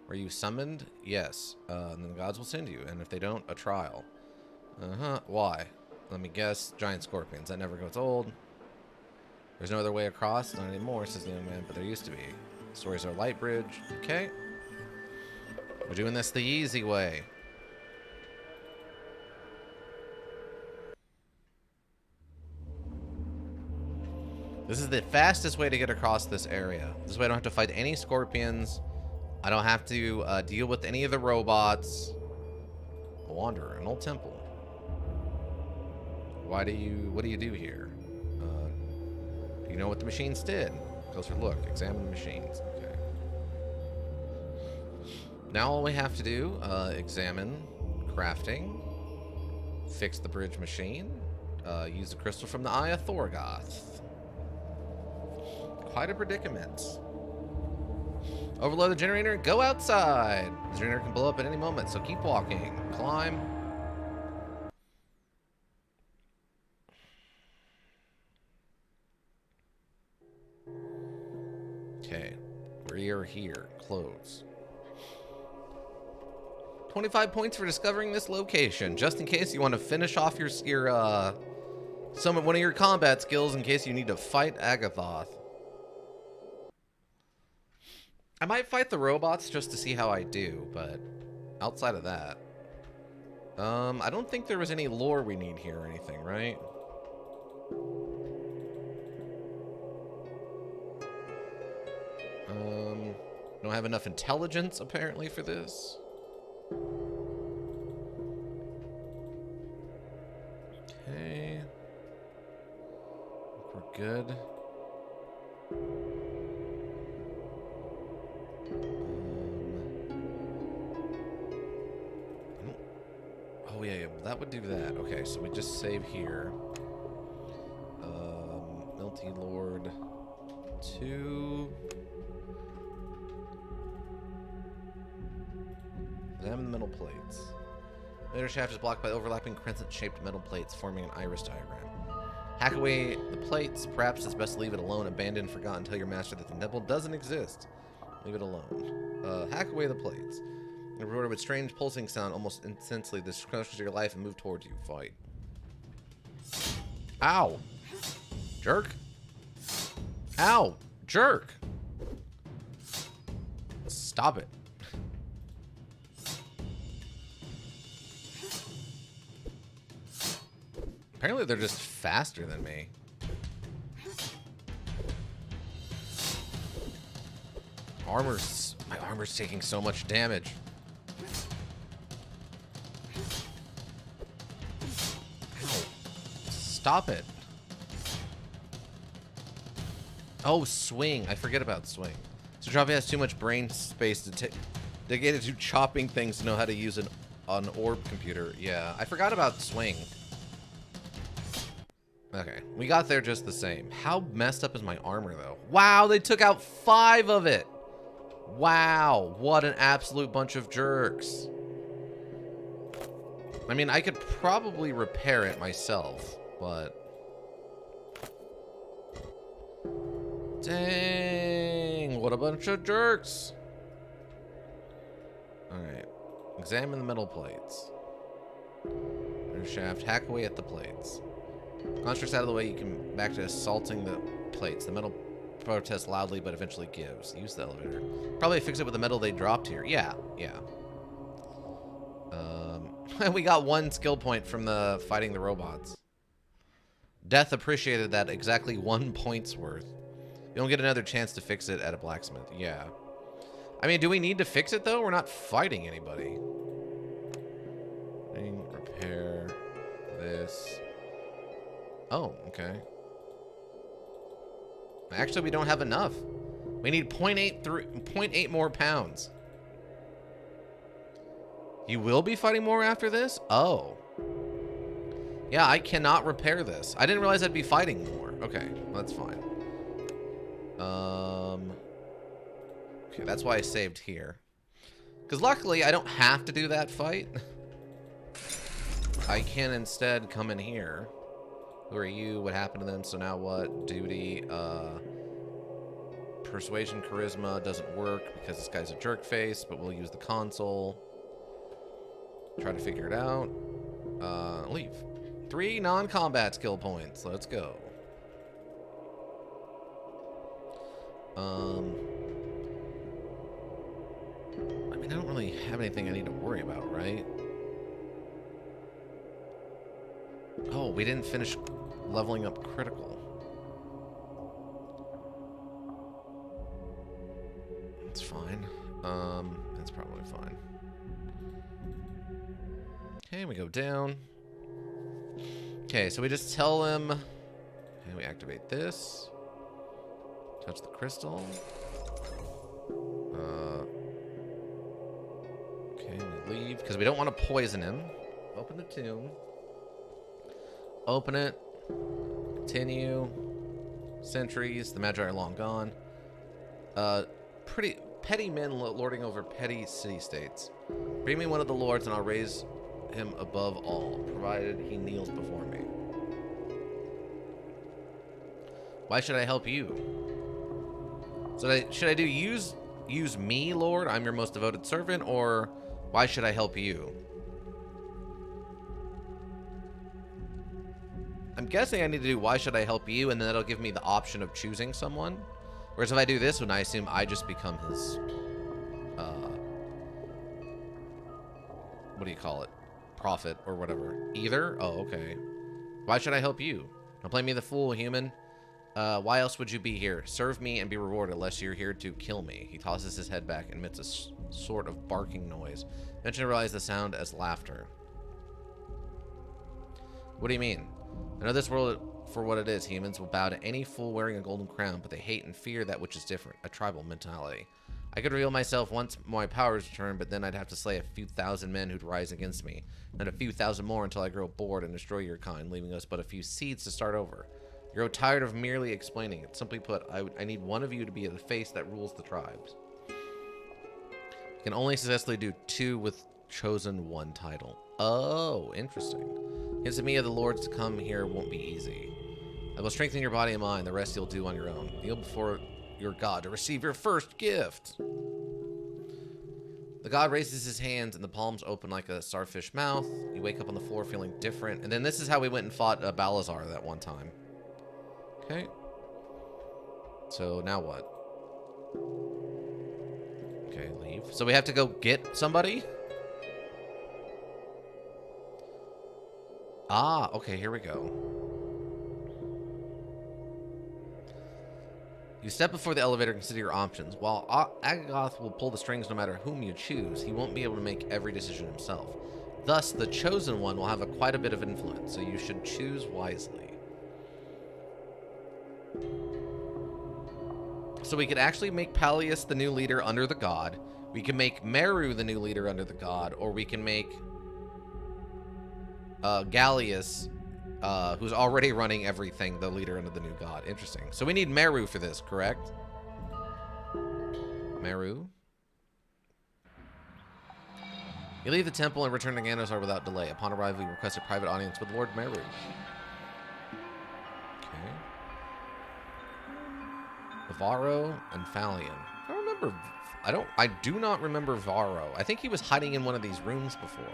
Are you summoned? Yes. And then the gods will send you, and if they don't, a trial. Uh-huh. Why? Let me guess. Giant scorpions. That never goes old. There's no other way across? Not anymore, says the young man, but there used to be. Stories are light bridge. Okay. We're doing this the easy way. This is the fastest way to get across this area. This way I don't have to fight any scorpions. I don't have to deal with any of the robots. A wanderer, an old temple. What do you do here? You know what the machines did. Closer look. Examine the machines. Okay. Now all we have to do, examine crafting, fix the bridge machine, use the crystal from the Eye of Thorgoth. Quite a predicament. Overload the generator and go outside. The generator can blow up at any moment, so keep walking. Climb. Okay, we are here. Close. 25 points for discovering this location, just in case you want to finish off your one of your combat skills in case you need to fight Agagoth. I might fight the robots just to see how I do, but outside of that, I don't think there was any lore we need here or anything, right? Don't have enough intelligence, apparently, for this. Okay. We're good. Oh, yeah, that would do that. Okay, so we just save here. Milti Lord 2... Examine the metal plates. The inner shaft is blocked by overlapping crescent-shaped metal plates, forming an iris diagram. Hack away the plates. Perhaps it's best to leave it alone, abandoned, forgotten, until your master that the temple doesn't exist. Leave it alone. Hack away the plates. Rewarded with strange pulsing sound, almost intensely. This crushes your life and move towards you. Fight. Ow! Jerk! Ow! Jerk! Stop it. Apparently they're just faster than me. My armor's taking so much damage. Ow. Stop it. Oh, swing. I forget about swing. So Javi has too much brain space to get into chopping things to know how to use an orb computer. Yeah, I forgot about swing. Okay, we got there just the same. How messed up is my armor, though? Wow, they took out 5 of it. Wow, what an absolute bunch of jerks. I mean, I could probably repair it myself, but... Dang, what a bunch of jerks. Alright, examine the metal plates. Inner shaft, hack away at the plates. Constructs out of the way, you can back to assaulting the plates. The metal protests loudly, but eventually gives. Use the elevator. Probably fix it with the metal they dropped here. Yeah, yeah. We got 1 skill point from the fighting the robots. Death appreciated that exactly 1 point's worth. You don't get another chance to fix it at a blacksmith. Yeah. I mean, do we need to fix it, though? We're not fighting anybody. Repair this. Oh, okay. Actually, we don't have enough. We need 0.8 more pounds. You will be fighting more after this? Oh. Yeah, I cannot repair this. I didn't realize I'd be fighting more. Okay, that's fine. Okay, that's why I saved here. Because luckily, I don't have to do that fight. I can instead come in here. Who are you? What happened to them? So now what? Duty. Persuasion, charisma doesn't work because this guy's a jerk face, but we'll use the console. Try to figure it out. Leave. 3 non-combat skill points. Let's go. I mean, I don't really have anything I need to worry about, right? Oh, we didn't finish leveling up critical. That's fine. That's probably fine. Okay, we go down. Okay, so we just tell him. Okay, we activate this. Touch the crystal. Okay, we leave because we don't want to poison him. Open the tomb. Open it. Continue. Sentries. The Magi are long gone. Pretty petty men lording over petty city-states. Bring me one of the lords and I'll raise him above all, provided he kneels before me. Why should I help you? So should I do use me, Lord? I'm your most devoted servant, or why should I help you? I'm guessing I need to do why should I help you, and then that'll give me the option of choosing someone. Whereas if I do this one, I assume I just become his, what do you call it? Prophet or whatever. Either? Oh, okay. Why should I help you? Don't play me the fool, human. Why else would you be here? Serve me and be rewarded, unless you're here to kill me. He tosses his head back and emits a sort of barking noise. Eventually realize the sound as laughter. What do you mean? I know this world for what it is. Humans will bow to any fool wearing a golden crown, but they hate and fear that which is different. A tribal mentality. I could reveal myself once my powers return, but then I'd have to slay a few thousand men who'd rise against me, and a few thousand more until I grow bored and destroy your kind, leaving us but a few seeds to start over. You grow tired of merely explaining it. Simply put, I need one of you to be the face that rules the tribes. You can only successfully do 2 with chosen 1 title. Oh, interesting. Hints to me of the lords to come here won't be easy. I will strengthen your body and mind. The rest you'll do on your own. Kneel before your god to receive your first gift. The god raises his hands and the palms open like a starfish mouth. You wake up on the floor feeling different. And then this is how we went and fought Balazar that one time. Okay. So now what? Okay, leave. So we have to go get somebody? Ah, okay, here we go. You step before the elevator and consider your options. While Agagoth will pull the strings no matter whom you choose, he won't be able to make every decision himself. Thus, the chosen one will have quite a bit of influence, so you should choose wisely. So we could actually make Pallius the new leader under the god. We can make Meru the new leader under the god, or we can make Gallius, who's already running everything, the leader under the new god. Interesting. So we need Meru for this, correct? Meru. You leave the temple and return to Gandalfar without delay. Upon arrival, you request a private audience with Lord Meru. Okay. Varro and Phalion. I do not remember Varro. I think he was hiding in one of these rooms before.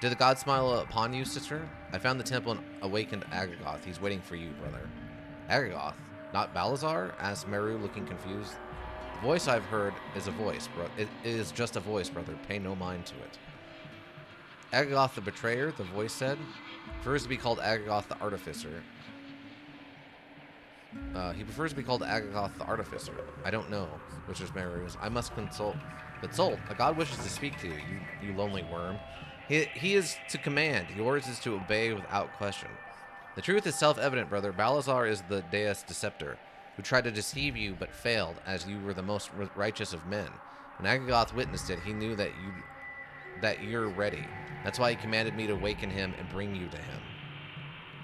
Did the god smile upon you, sister? I found the temple and awakened Agagoth. He's waiting for you, brother. Agagoth? Not Balazar? Asked Meru, looking confused. The voice I've heard is a voice, bro. It is just a voice, brother. Pay no mind to it. Agagoth the betrayer, the voice said. Prefers to be called Agagoth the artificer. He prefers to be called Agagoth the artificer. I don't know, which is Meru's. I must consult. Consult. A god wishes to speak to you, you lonely worm. He is to command. Yours is to obey without question. The truth is self-evident, brother. Balazar is the Deus Deceptor, who tried to deceive you but failed, as you were the most righteous of men. When Agagoth witnessed it, he knew that you're ready. That's why he commanded me to awaken him and bring you to him.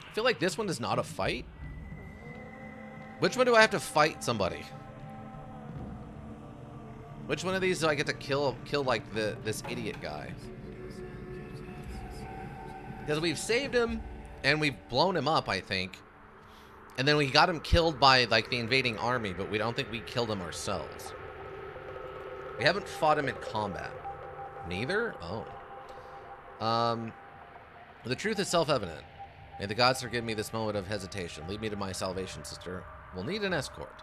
I feel like this one is not a fight. Which one do I have to fight somebody? Which one of these do I get to kill like this idiot guy? Because we've saved him and we've blown him up, I think. And then we got him killed by like the invading army, but we don't think we killed him ourselves. We haven't fought him in combat. Neither? Oh. The truth is self-evident. May the gods forgive me this moment of hesitation. Lead me to my salvation, sister. We'll need an escort.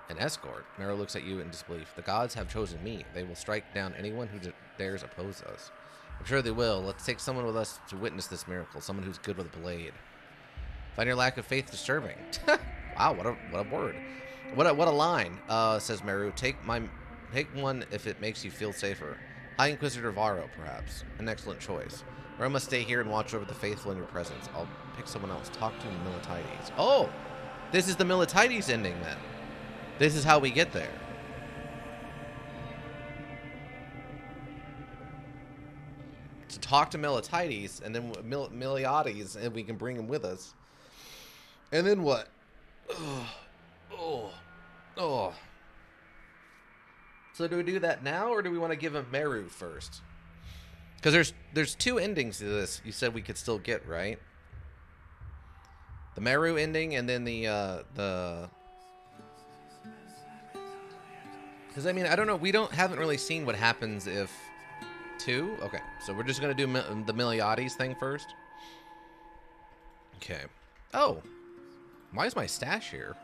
An escort? Mero looks at you in disbelief. The gods have chosen me. They will strike down anyone who dares oppose us. I'm sure they will. Let's take someone with us to witness this miracle. Someone who's good with a blade. Find your lack of faith disturbing. Wow, what a word. What a line, says Meru. Take one if it makes you feel safer. High Inquisitor Varro, perhaps. An excellent choice. Or I must stay here and watch over the faithful in your presence. I'll pick someone else. Talk to Miltiades. Oh! This is the Miltiades ending, then. This is how we get there. To talk to Miltiades, and then Miltiades, and we can bring him with us. And then what? Oh. So do we do that now, or do we want to give him Meru first? Because there's two endings to this you said we could still get, right? The Meru ending, and then the... Because, I mean, I don't know. We haven't really seen what happens if... Two? Okay, so we're just going to do the Miltiades thing first. Okay. Oh. Why is my stash here?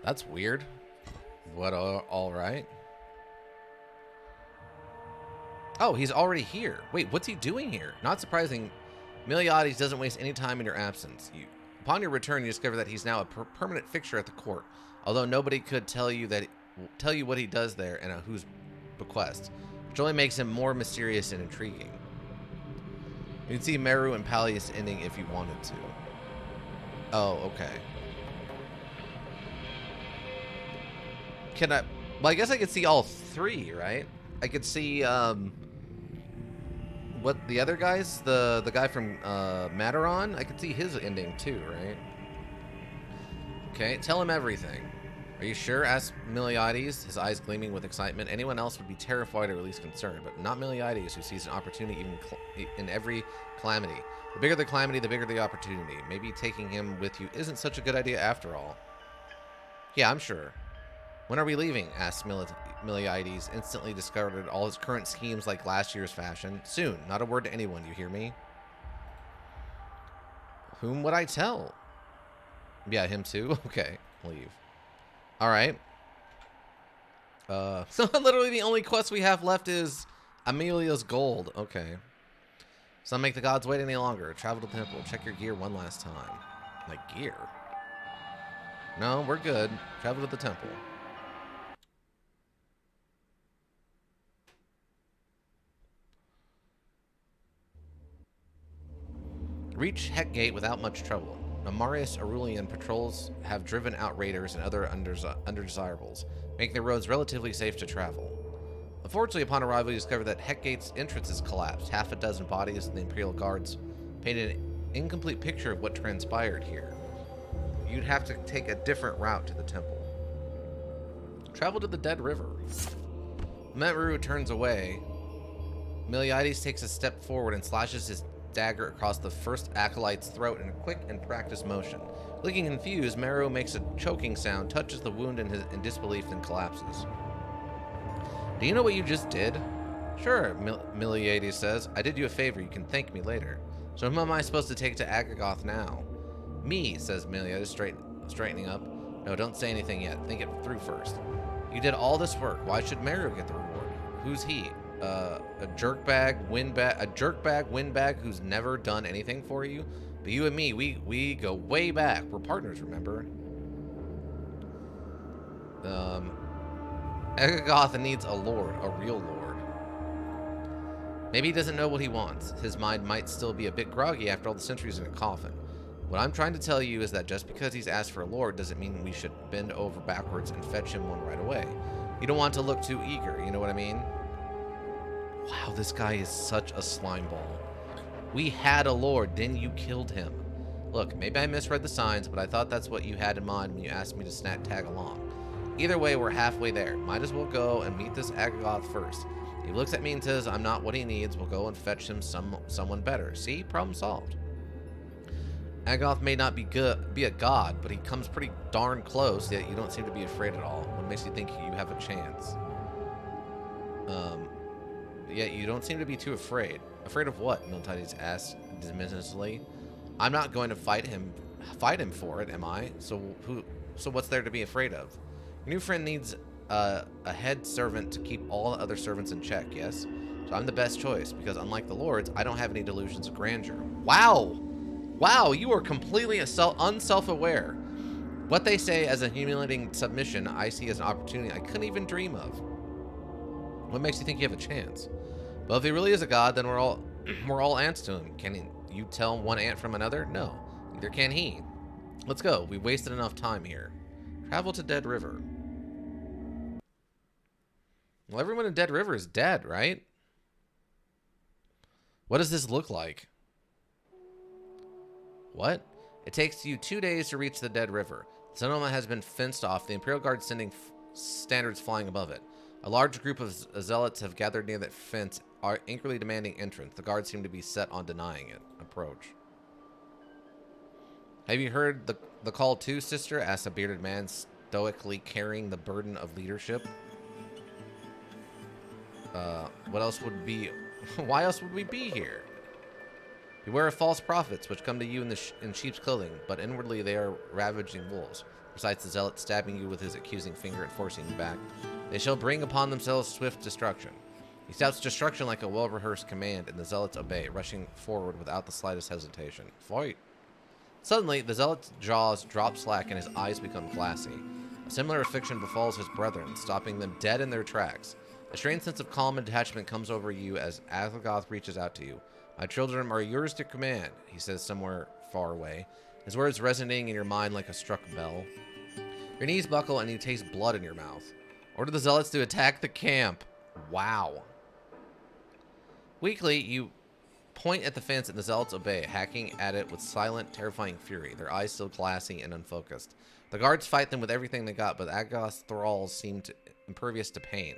That's weird. What, all right. Oh, he's already here. Wait, what's he doing here? Not surprising. Miltiades doesn't waste any time in your absence. Upon your return, you discover that he's now a permanent fixture at the court, although nobody could tell you what he does there and at whose bequest, which only makes him more mysterious and intriguing. You can see Meru and Pallius ending if you wanted to. Oh, okay. Can I... Well, I guess I could see all three, right? I could see, what, the other guys? The guy from, Mataron? I could see his ending, too, right? Okay, tell him everything. Are you sure? Asked Miltiades, his eyes gleaming with excitement. Anyone else would be terrified or at least concerned, but not Miltiades, who sees an opportunity even in every calamity. The bigger the calamity, the bigger the opportunity. Maybe taking him with you isn't such a good idea after all. Yeah, I'm sure. When are we leaving? Asked Miltiades, instantly discarded all his current schemes like last year's fashion. Soon. Not a word to anyone, you hear me? Whom would I tell? Yeah, him too? Okay, leave. Alright. So literally the only quest we have left is Amelia's gold. Okay. So don't make the gods wait any longer. Travel to the temple. Check your gear one last time. My gear? No, we're good. Travel to the temple. Reach Heckgate without much trouble. Marius Aurelian patrols have driven out raiders and other undesirables, making the roads relatively safe to travel. Unfortunately, upon arrival, you discover that Heckgate's entrance has collapsed. Half a dozen bodies of the Imperial Guards painted an incomplete picture of what transpired here. You'd have to take a different route to the temple. Travel to the Dead River. Meru turns away. Miltiades takes a step forward and slashes his dagger across the first acolyte's throat in a quick and practiced motion. Looking confused, Meru makes a choking sound, touches the wound in disbelief, and collapses. Do you know what you just did? Sure, Miltiades says. I did you a favor. You can thank me later. So whom am I supposed to take to Agagoth now? Me, says Miltiades, straightening up. No, don't say anything yet. Think it through first. You did all this work. Why should Meru get the reward? Who's he? A jerkbag windbag who's never done anything for you? But you and me, we go way back. We're partners, remember? Agagoth needs a lord, a real lord. Maybe he doesn't know what he wants. His mind might still be a bit groggy after all the centuries in a coffin. What I'm trying to tell you is that just because he's asked for a lord doesn't mean we should bend over backwards and fetch him one right away. You don't want to look too eager, you know what I mean? Wow, this guy is such a slime ball. We had a lord, then you killed him. Look, maybe I misread the signs, but I thought that's what you had in mind when you asked me to tag along. Either way, we're halfway there. Might as well go and meet this Agagoth first. He looks at me and says I'm not what he needs. We'll go and fetch him someone better. See? Problem solved. Agagoth may not be a god, but he comes pretty darn close, yet you don't seem to be afraid at all. What makes you think you have a chance? Yet you don't seem to be too afraid. Afraid of what? Miltiades asked dismissively. I'm not going to fight him for it, am I? So what's there to be afraid of? Your new friend needs a head servant to keep all the other servants in check, yes? So I'm the best choice, because unlike the lords, I don't have any delusions of grandeur. Wow! Wow, you are completely unself-aware. What they say as a humiliating submission, I see as an opportunity I couldn't even dream of. What makes you think you have a chance? Well, if he really is a god, then we're all ants to him. Can you tell one ant from another? No. Neither can he. Let's go. We wasted enough time here. Travel to Dead River. Well, everyone in Dead River is dead, right? What does this look like? What? It takes you 2 days to reach the Dead River. The settlement has been fenced off, the Imperial Guard sending standards flying above it. A large group of zealots have gathered near that fence, are angrily demanding entrance. The guards seem to be set on denying it. Approach. Have you heard the call too, sister? Asked a bearded man, stoically carrying the burden of leadership. What else would be... Why else would we be here? Beware of false prophets, which come to you in sheep's clothing, but inwardly they are ravaging wolves. Besides the zealot stabbing you with his accusing finger and forcing you back, they shall bring upon themselves swift destruction. He shouts destruction like a well-rehearsed command, and the zealots obey, rushing forward without the slightest hesitation. Fight! Suddenly, the zealot's jaws drop slack and his eyes become glassy. A similar affliction befalls his brethren, stopping them dead in their tracks. A strange sense of calm and detachment comes over you as Agagoth reaches out to you. My children are yours to command, he says somewhere far away, his words resonating in your mind like a struck bell. Your knees buckle and you taste blood in your mouth. Order the zealots to attack the camp. Wow. Weakly, you point at the fence and the zealots obey, hacking at it with silent, terrifying fury, their eyes still glassy and unfocused. The guards fight them with everything they got, but Agagoth's thralls seem impervious to pain.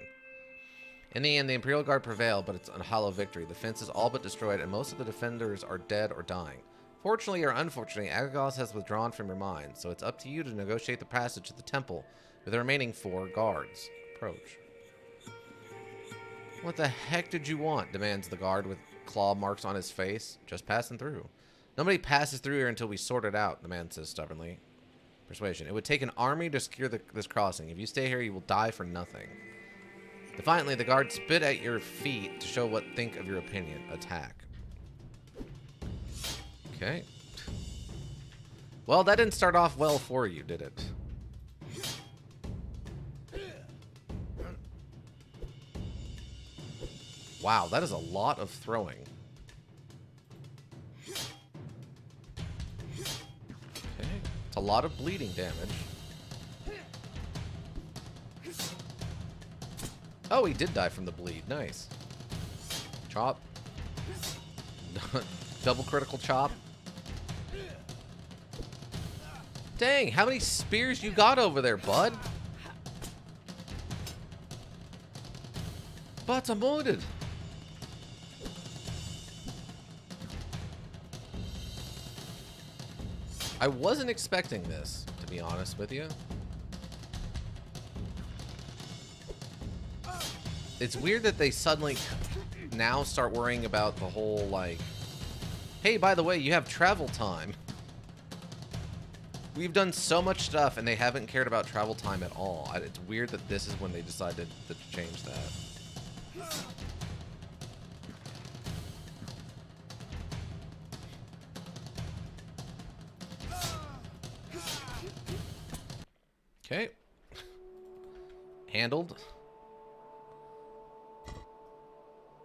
In the end, the Imperial Guard prevail, but it's a hollow victory. The fence is all but destroyed, and most of the defenders are dead or dying. Fortunately or unfortunately, Agagoth has withdrawn from your mind, so it's up to you to negotiate the passage to the temple with the remaining 4 guards. Approach. What the heck did you want? Demands the guard with claw marks on his face. Just passing through. Nobody passes through here until we sort it out, the man says stubbornly. Persuasion. It would take an army to secure this crossing. If you stay here, you will die for nothing. Defiantly, the guards spit at your feet to show what think of your opinion. Attack. Okay. Well, that didn't start off well for you, did it? Wow, that is a lot of throwing. Okay. It's a lot of bleeding damage. Oh, he did die from the bleed. Nice. Chop. Double critical chop. Dang, how many spears you got over there, bud? But I'm wounded. I wasn't expecting this, to be honest with you. It's weird that they suddenly now start worrying about the whole, like, hey, by the way, you have travel time. We've done so much stuff, and they haven't cared about travel time at all. It's weird that this is when they decided to change that. Okay. Handled.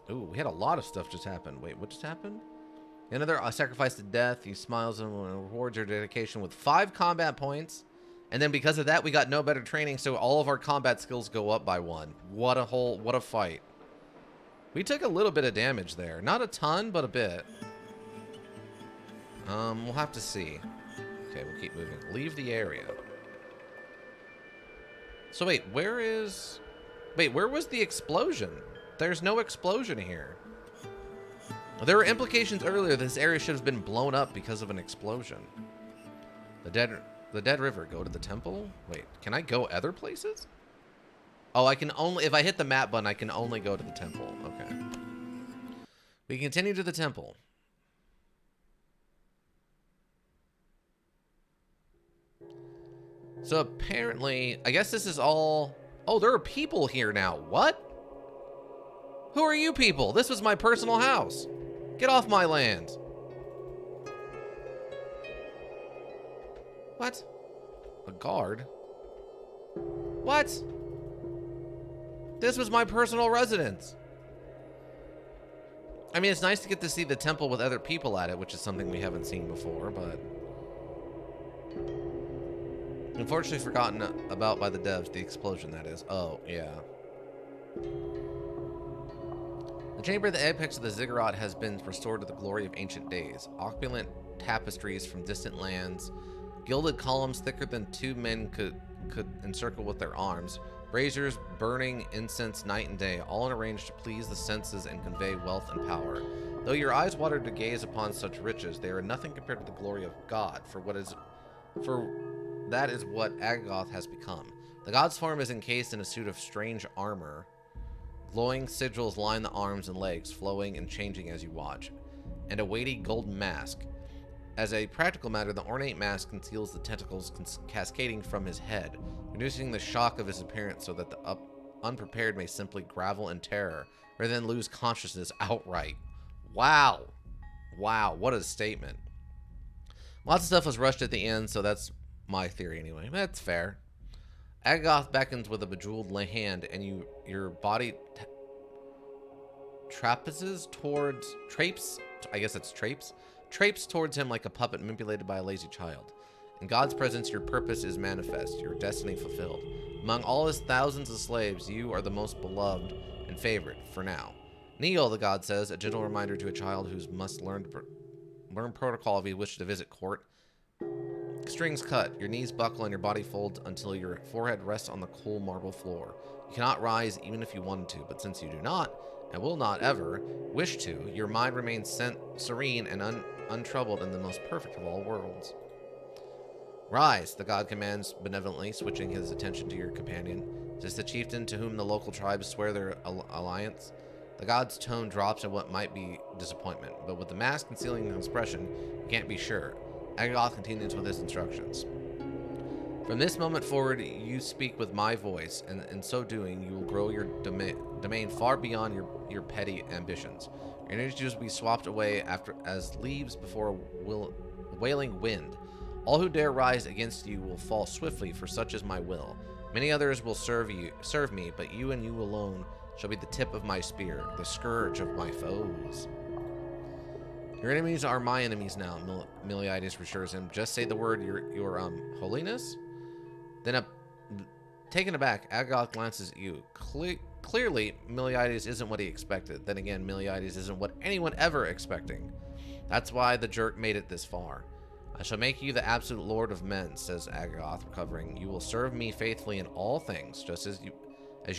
Ooh, we had a lot of stuff just happen. Wait, what just happened? Another sacrifice to death. He smiles and rewards your dedication with 5 combat points. And then because of that, we got no better training, so all of our combat skills go up by 1. What a fight. We took a little bit of damage there. Not a ton, but a bit. We'll have to see. Okay, we'll keep moving. Leave the area. So wait, where was the explosion? There's no explosion here. There were implications earlier that this area should have been blown up because of an explosion. The dead river. Go to the temple? Wait, can I go other places? Oh, I can only, if I hit the map button, I can only go to the temple. Okay. We continue to the temple. So apparently, I guess this is all... Oh, there are people here now. What? Who are you people? This was my personal house. Get off my land. What? A guard? What? This was my personal residence. I mean, it's nice to get to see the temple with other people at it, which is something we haven't seen before, but... Unfortunately forgotten about by the devs, the explosion, that is. Oh, yeah. The chamber at the apex of the ziggurat has been restored to the glory of ancient days. Opulent tapestries from distant lands, gilded columns thicker than 2 men could encircle with their arms, braziers burning incense night and day, all arranged to please the senses and convey wealth and power. Though your eyes water to gaze upon such riches, they are nothing compared to the glory of God, for that is what Agagoth has become. The god's form is encased in a suit of strange armor. Glowing sigils line the arms and legs, flowing and changing as you watch, and a weighty golden mask. As a practical matter, the ornate mask conceals the tentacles cascading from his head, reducing the shock of his appearance so that the unprepared may simply grovel in terror, rather than lose consciousness outright. Wow. Wow, what a statement. Lots of stuff was rushed at the end, so that's my theory anyway. That's fair. Agagoth beckons with a bejeweled hand, and your body trapezes towards... Trapes towards him like a puppet manipulated by a lazy child. In God's presence, your purpose is manifest, your destiny fulfilled. Among all his thousands of slaves, you are the most beloved and favorite, for now. Kneel, the god says, a gentle reminder to a child who must learn protocol if he wishes to visit court. Strings cut, your knees buckle and your body folds until your forehead rests on the cool marble floor. You cannot rise even if you wanted to, but since you do not, and will not ever, wish to, your mind remains serene and untroubled in the most perfect of all worlds. Rise, the god commands benevolently, switching his attention to your companion. Is this the chieftain to whom the local tribes swear their alliance? The god's tone drops in what might be disappointment, but with the mask concealing the expression, you can't be sure. Agagoth continues with his instructions. From this moment forward, you speak with my voice, and in so doing, you will grow your domain far beyond your petty ambitions. Your energies will be swapped away as leaves before a wailing wind. All who dare rise against you will fall swiftly, for such is my will. Many others will serve me, but you and you alone shall be the tip of my spear, the scourge of my foes. Your enemies are my enemies now, Miltiades reassures him. Just say the word, your holiness? Then, taken aback, Agagoth glances at you. Clearly, Miltiades isn't what he expected. Then again, Miltiades isn't what anyone ever expecting. That's why the jerk made it this far. I shall make you the absolute lord of men, says Agagoth, recovering. You will serve me faithfully in all things, just as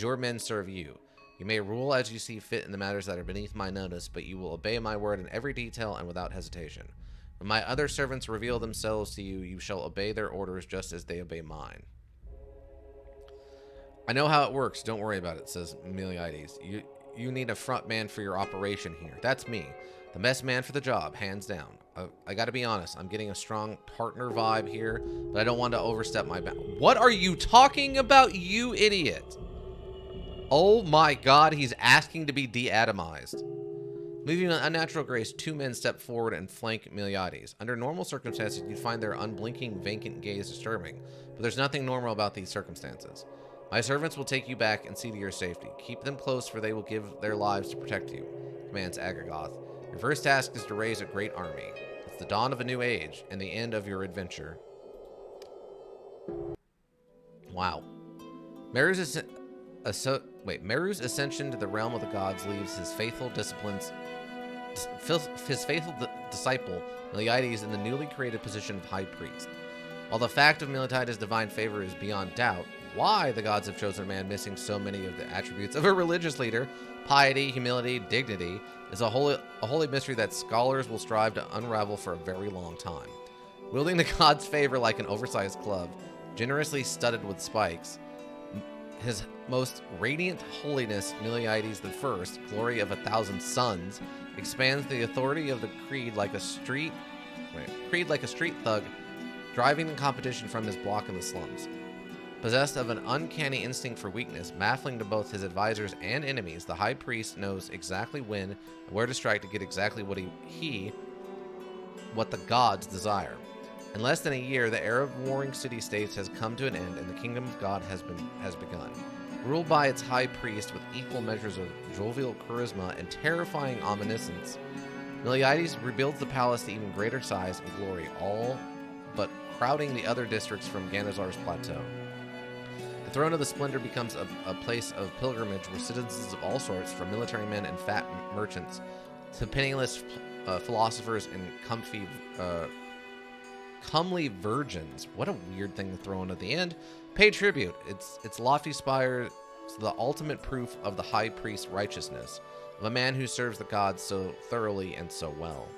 your men serve you. You may rule as you see fit in the matters that are beneath my notice, but you will obey my word in every detail and without hesitation. When my other servants reveal themselves to you, you shall obey their orders just as they obey mine. I know how it works. Don't worry about it, says Miltiades. You need a front man for your operation here. That's me. The best man for the job, hands down. I gotta be honest. I'm getting a strong partner vibe here, but I don't want to overstep my bounds. What are you talking about, you idiot? Oh my god, he's asking to be de-atomized. Moving with unnatural grace, 2 men step forward and flank Miltiades. Under normal circumstances, you'd find their unblinking, vacant gaze disturbing, but there's nothing normal about these circumstances. My servants will take you back and see to your safety. Keep them close, for they will give their lives to protect you, commands Agagoth. Your first task is to raise a great army. It's the dawn of a new age and the end of your adventure. Wow. Meru's ascension to the realm of the gods leaves his faithful disciple, Miltiades, in the newly created position of high priest. While the fact of Miltiades' divine favor is beyond doubt, why the gods have chosen a man missing so many of the attributes of a religious leader, piety, humility, dignity, is a holy mystery that scholars will strive to unravel for a very long time. Wielding the gods' favor like an oversized club, generously studded with spikes, his most radiant holiness, Miltiades I, glory of 1,000 suns, expands the authority of the creed like a street thug, driving the competition from his block in the slums. Possessed of an uncanny instinct for weakness, baffling to both his advisors and enemies, the high priest knows exactly when and where to strike to get exactly what the gods desire. In less than a year, the era of warring city-states has come to an end, and the kingdom of God has begun. Ruled by its high priest with equal measures of jovial charisma and terrifying omniscience, Miltiades rebuilds the palace to even greater size and glory, all but crowding the other districts from Ganazar's plateau. The throne of the splendor becomes a place of pilgrimage where citizens of all sorts, from military men and fat merchants to penniless philosophers and comely virgins, what a weird thing to throw in at the end, pay tribute. Its lofty spire is the ultimate proof of the high priest's righteousness, of a man who serves the gods so thoroughly and so well.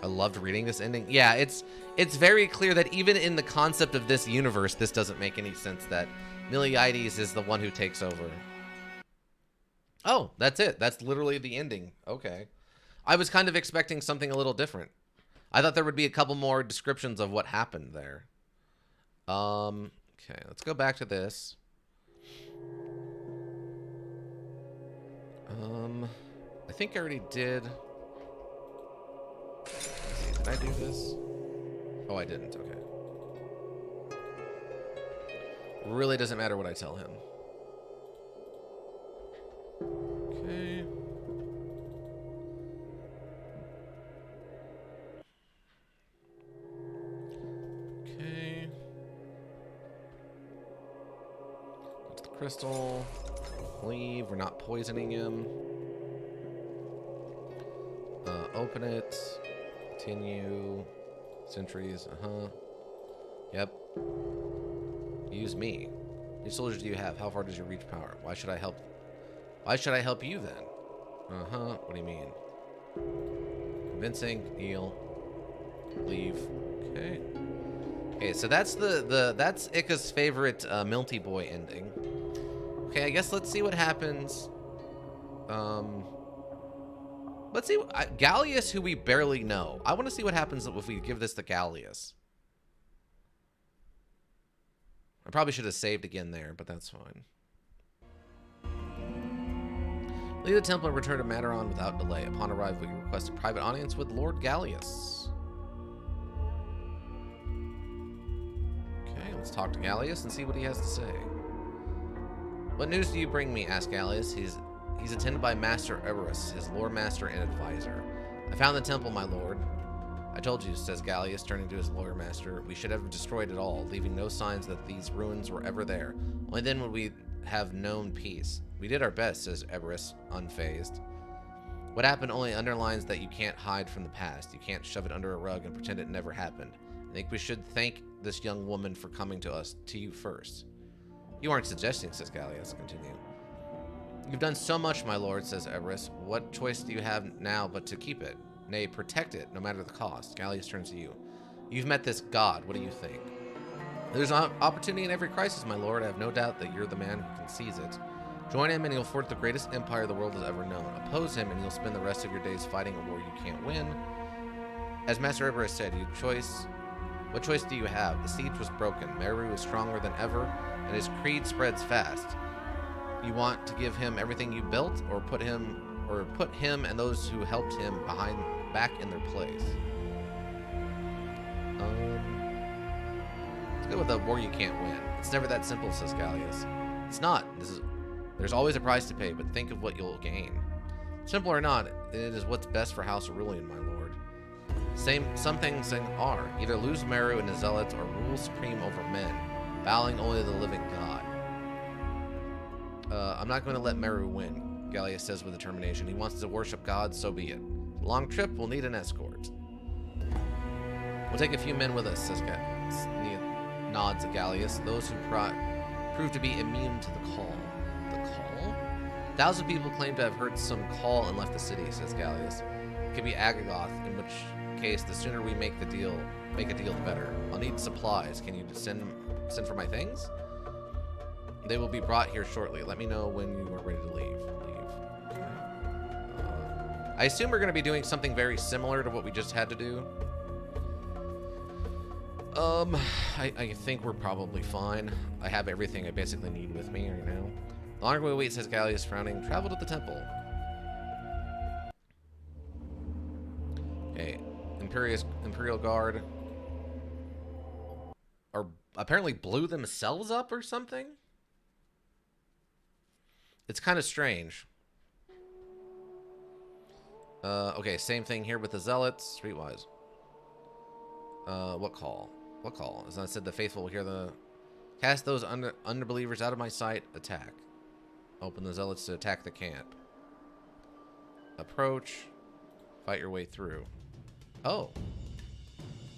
I loved reading this ending. Yeah, it's very clear that even in the concept of this universe, this doesn't make any sense that Miltiades is the one who takes over. Oh, that's it. That's literally the ending. Okay. I was kind of expecting something a little different. I thought there would be a couple more descriptions of what happened there. Okay, let's go back to this. I think I already did. Let's see, did I do this? Oh, I didn't. Okay. Really doesn't matter what I tell him. Okay. Okay. Go to the crystal. Leave. We're not poisoning him. Open it. Continue. Sentries. Yep. Use me. How many soldiers do you have? How far does your reach power? Why should I help? Why should I help you then? What do you mean? Convincing. Heal. Leave. Okay. Okay, so that's that's Ika's favorite Milti Boy ending. Okay, I guess let's see what happens. Let's see. Gallius, who we barely know. I want to see what happens if we give this to Gallius. I probably should have saved again there, but that's fine. Leave the temple and return to Mataron without delay. Upon arrival, you request a private audience with Lord Gallius. Okay, let's talk to Gallius and see what he has to say. What news do you bring me? Asked Gallius. He's attended by Master Eberus, his lore master and advisor. I found the temple, my lord. I told you, says Gallius, turning to his lawyer master. We should have destroyed it all, leaving no signs that these ruins were ever there. Only then would we have known peace. We did our best, says Eberus, unfazed. What happened only underlines that you can't hide from the past. You can't shove it under a rug and pretend it never happened. I think we should thank this young woman for coming to you first. You aren't suggesting, says Gallius, continue. You've done so much, my lord, says Eberus. What choice do you have now but to keep it? Nay, protect it, no matter the cost. Gallius turns to you. You've met this god. What do you think? There's an opportunity in every crisis, my lord. I have no doubt that you're the man who can seize it. Join him and you'll forge the greatest empire the world has ever known. Oppose him and you'll spend the rest of your days fighting a war you can't win. As Master Eberus said, what choice do you have? The siege was broken. Meru is stronger than ever, and his creed spreads fast. You want to give him everything you built, or put him and those who helped him back in their place? Let's go with the war you can't win. It's never that simple, says Gallius. It's not. There's always a price to pay, but think of what you'll gain. Simple or not, it is what's best for House Aurelian, my lord. Some things are. Either lose Meru and his zealots or rule supreme over men, bowing only to the living god. I'm not going to let Meru win, Gallius says with determination. He wants to worship gods, so be it. Long trip, we'll need an escort. We'll take a few men with us, says nods at Gallius. Those who prove to be immune to the call. The call? 1,000 people claim to have heard some call and left the city, says Gallius. It could be Agagoth, in which case the sooner we make a deal, the better. I'll need supplies. Can you send for my things? They will be brought here shortly. Let me know when you are ready to leave. I assume we're going to be doing something very similar to what we just had to do. I think we're probably fine. I have everything I basically need with me right now. The longer we wait, says Gallius, frowning. Travel to the temple. Okay. Imperial Guard are apparently blew themselves up or something? It's kind of strange. Okay, same thing here with the Zealots. Streetwise. What call? What call? As I said, the faithful will hear the... Cast those underbelievers out of my sight. Attack. Open the Zealots to attack the camp. Approach. Fight your way through. Oh.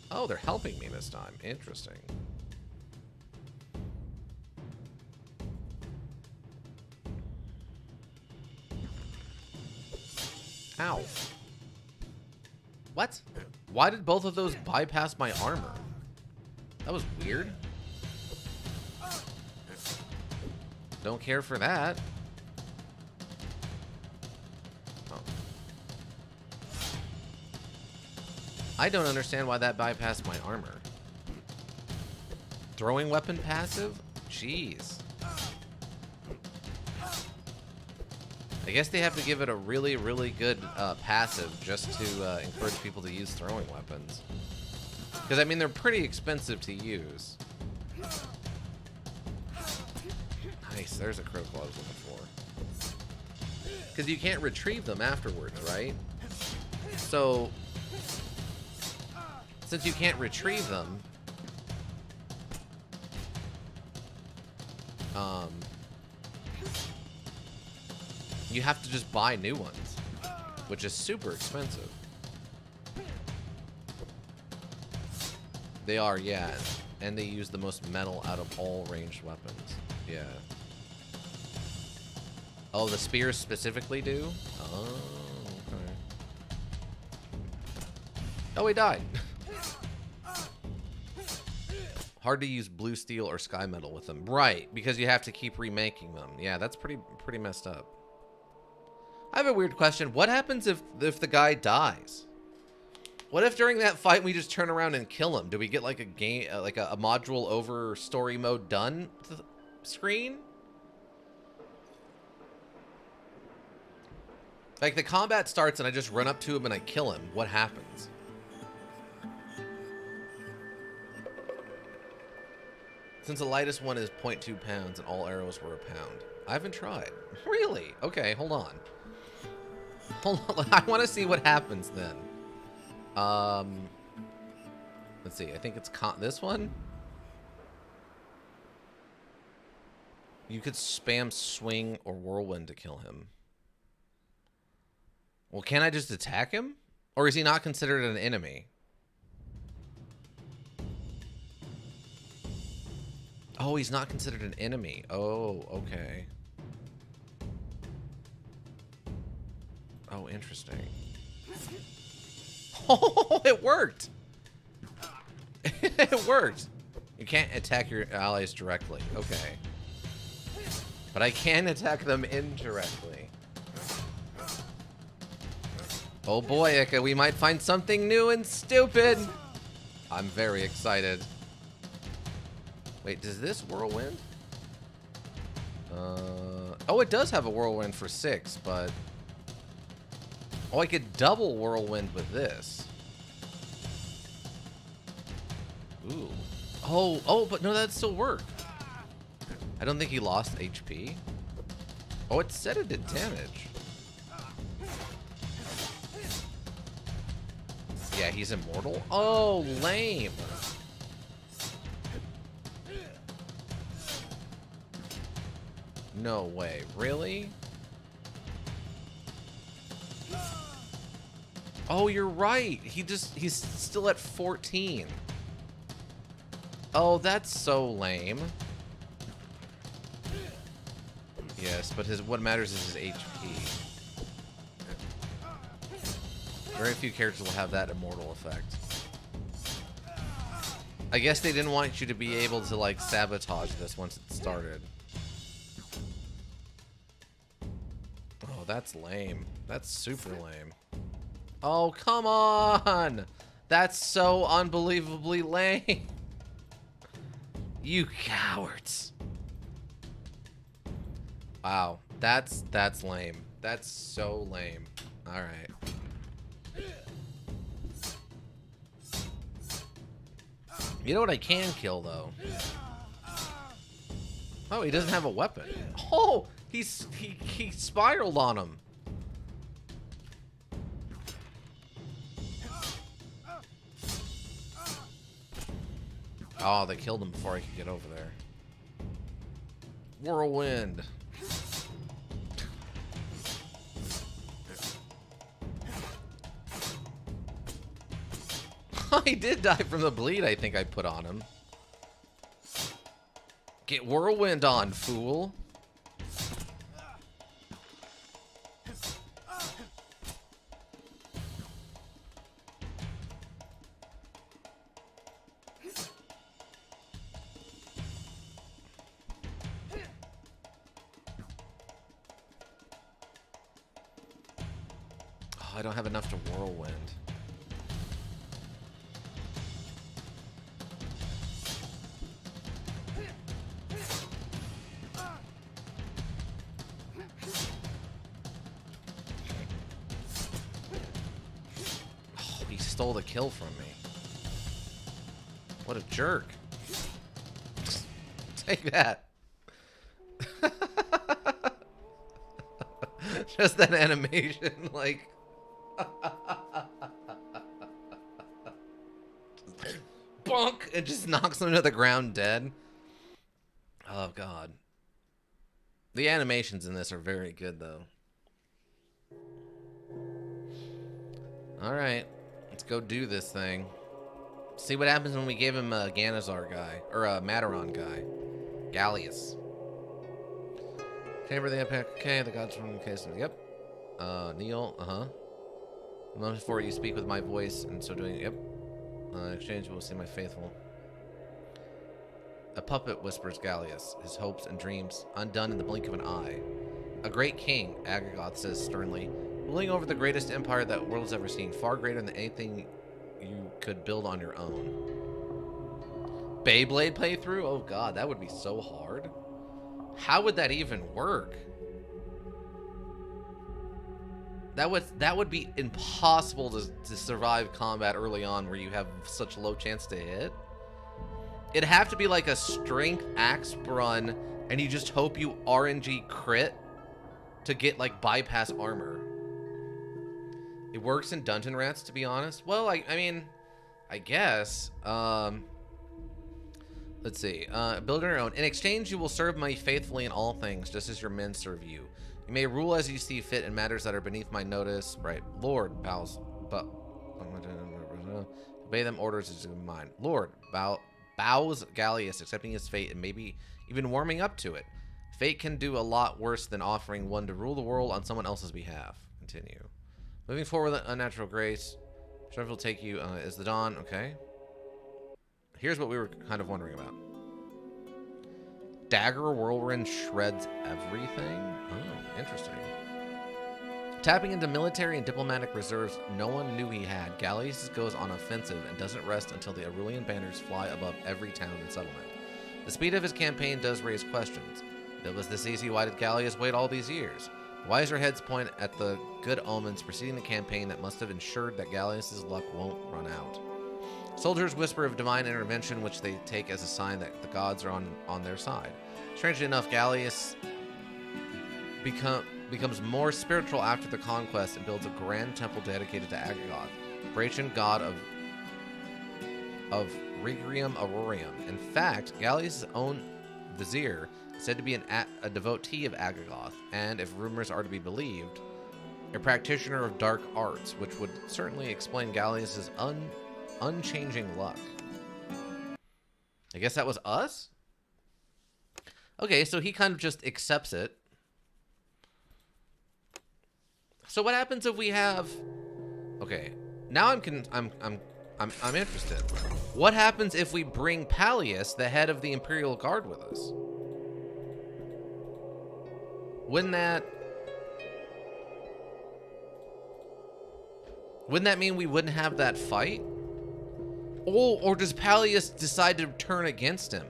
Oh, they're helping me this time. Interesting. Ow. What? Why did both of those bypass my armor? That was weird. Don't care for that. Oh. I don't understand why that bypassed my armor. Throwing weapon passive? Jeez. I guess they have to give it a really, really good passive just to encourage people to use throwing weapons. Because, I mean, they're pretty expensive to use. Nice, there's a critical I was looking for. Because you can't retrieve them afterwards, right? So, since you can't retrieve them, you have to just buy new ones, which is super expensive. They are, yeah. And they use the most metal out of all ranged weapons. Yeah. Oh, the spears specifically do? Oh, okay. Oh, he died. Hard to use blue steel or sky metal with them. Right, because you have to keep remaking them. Yeah, that's pretty messed up. I have a weird question. What happens if the guy dies? What if during that fight we just turn around and kill him? Do we get like a game, like a module over story mode done screen? Like the combat starts and I just run up to him and I kill him. What happens? Since the lightest one is 0.2 pounds and all arrows were a pound. I haven't tried. Really? Okay, hold on. Hold on. I want to see what happens then. Let's see. I think it's this one. You could spam swing or whirlwind to kill him. Well, can I just attack him? Or is he not considered an enemy? Oh, he's not considered an enemy. Oh, okay. Oh, interesting. Oh, it worked. It worked. You can't attack your allies directly. Okay. But I can attack them indirectly. Oh boy, Ika, we might find something new and stupid. I'm very excited. Wait, does this whirlwind? Oh, it does have a whirlwind for 6, but... Oh, I could double whirlwind with this. Ooh. Oh, but no, that'd still work. I don't think he lost HP. Oh, it said it did damage. Yeah, he's immortal. Oh, lame. No way. Really? Oh, you're right. He's still at 14. Oh, that's so lame. Yes, but what matters is his HP. Very few characters will have that immortal effect. I guess they didn't want you to be able to, like, sabotage this once it started. Oh, that's lame. That's super lame. Oh, come on! That's so unbelievably lame. You cowards. Wow, that's lame. That's so lame. All right. You know what I can kill though? Oh, he doesn't have a weapon. Oh, he spiraled on him. Oh, they killed him before I could get over there. Whirlwind. He did die from the bleed I think I put on him. Get whirlwind on, fool. Oh, I don't have enough to whirlwind. Stole the kill from me. What a jerk. Take that. Just that animation, like. Bonk! It just knocks him to the ground dead. Oh, God. The animations in this are very good, though. Alright. Let's go do this thing. See what happens when we give him a Ganazar guy. Or a Mataron guy. Gallius. Chamber the epic. Okay, the gods from the case. Yep. Neil. Uh-huh. The moment before you speak with my voice, and so doing. Yep. In exchange, you will see my faithful. A puppet whispers Gallius, his hopes and dreams undone in the blink of an eye. A great king, Agagoth says sternly, ruling over the greatest empire that world's ever seen, far greater than anything you could build on your own. Beyblade playthrough? Oh god, that would be so hard. How would that even work? That would be impossible to survive combat early on where you have such low chance to hit. It'd have to be like a strength axe run, and you just hope you RNG crit to get like bypass armor. It works in Dungeon Rats, to be honest. Well, I mean, I guess. Let's see. Build your own. In exchange, you will serve me faithfully in all things, just as your men serve you. You may rule as you see fit in matters that are beneath my notice. Right. Lord bows, but obey them orders as mine. Lord bows Gallius, accepting his fate and maybe even warming up to it. Fate can do a lot worse than offering one to rule the world on someone else's behalf. Continue. Moving forward with unnatural grace. Strength will take you. Is the dawn okay? Here's what we were kind of wondering about. Dagger whirlwind shreds everything? Oh, interesting. Tapping into military and diplomatic reserves no one knew he had, Gallius goes on offensive and doesn't rest until the Aurelian banners fly above every town and settlement. The speed of his campaign does raise questions. If it was this easy, why did Gallius wait all these years? Wiser heads point at the good omens preceding the campaign that must have ensured that Gallius' luck won't run out. Soldiers whisper of divine intervention, which they take as a sign that the gods are on their side. Strangely enough, Gallius becomes more spiritual after the conquest and builds a grand temple dedicated to Agagoth. Bracian, god of Regrium Aurorium. In fact, Gallius' own vizier is said to be a devotee of Agagoth, and if rumors are to be believed, a practitioner of dark arts, which would certainly explain Gallius' unchanging luck. I guess that was us? Okay, so he kind of just accepts it. So what happens if we have... Okay, now I'm interested. What happens if we bring Pallius, the head of the Imperial Guard, with us? Wouldn't that mean we wouldn't have that fight? Oh, or does Pallius decide to turn against him?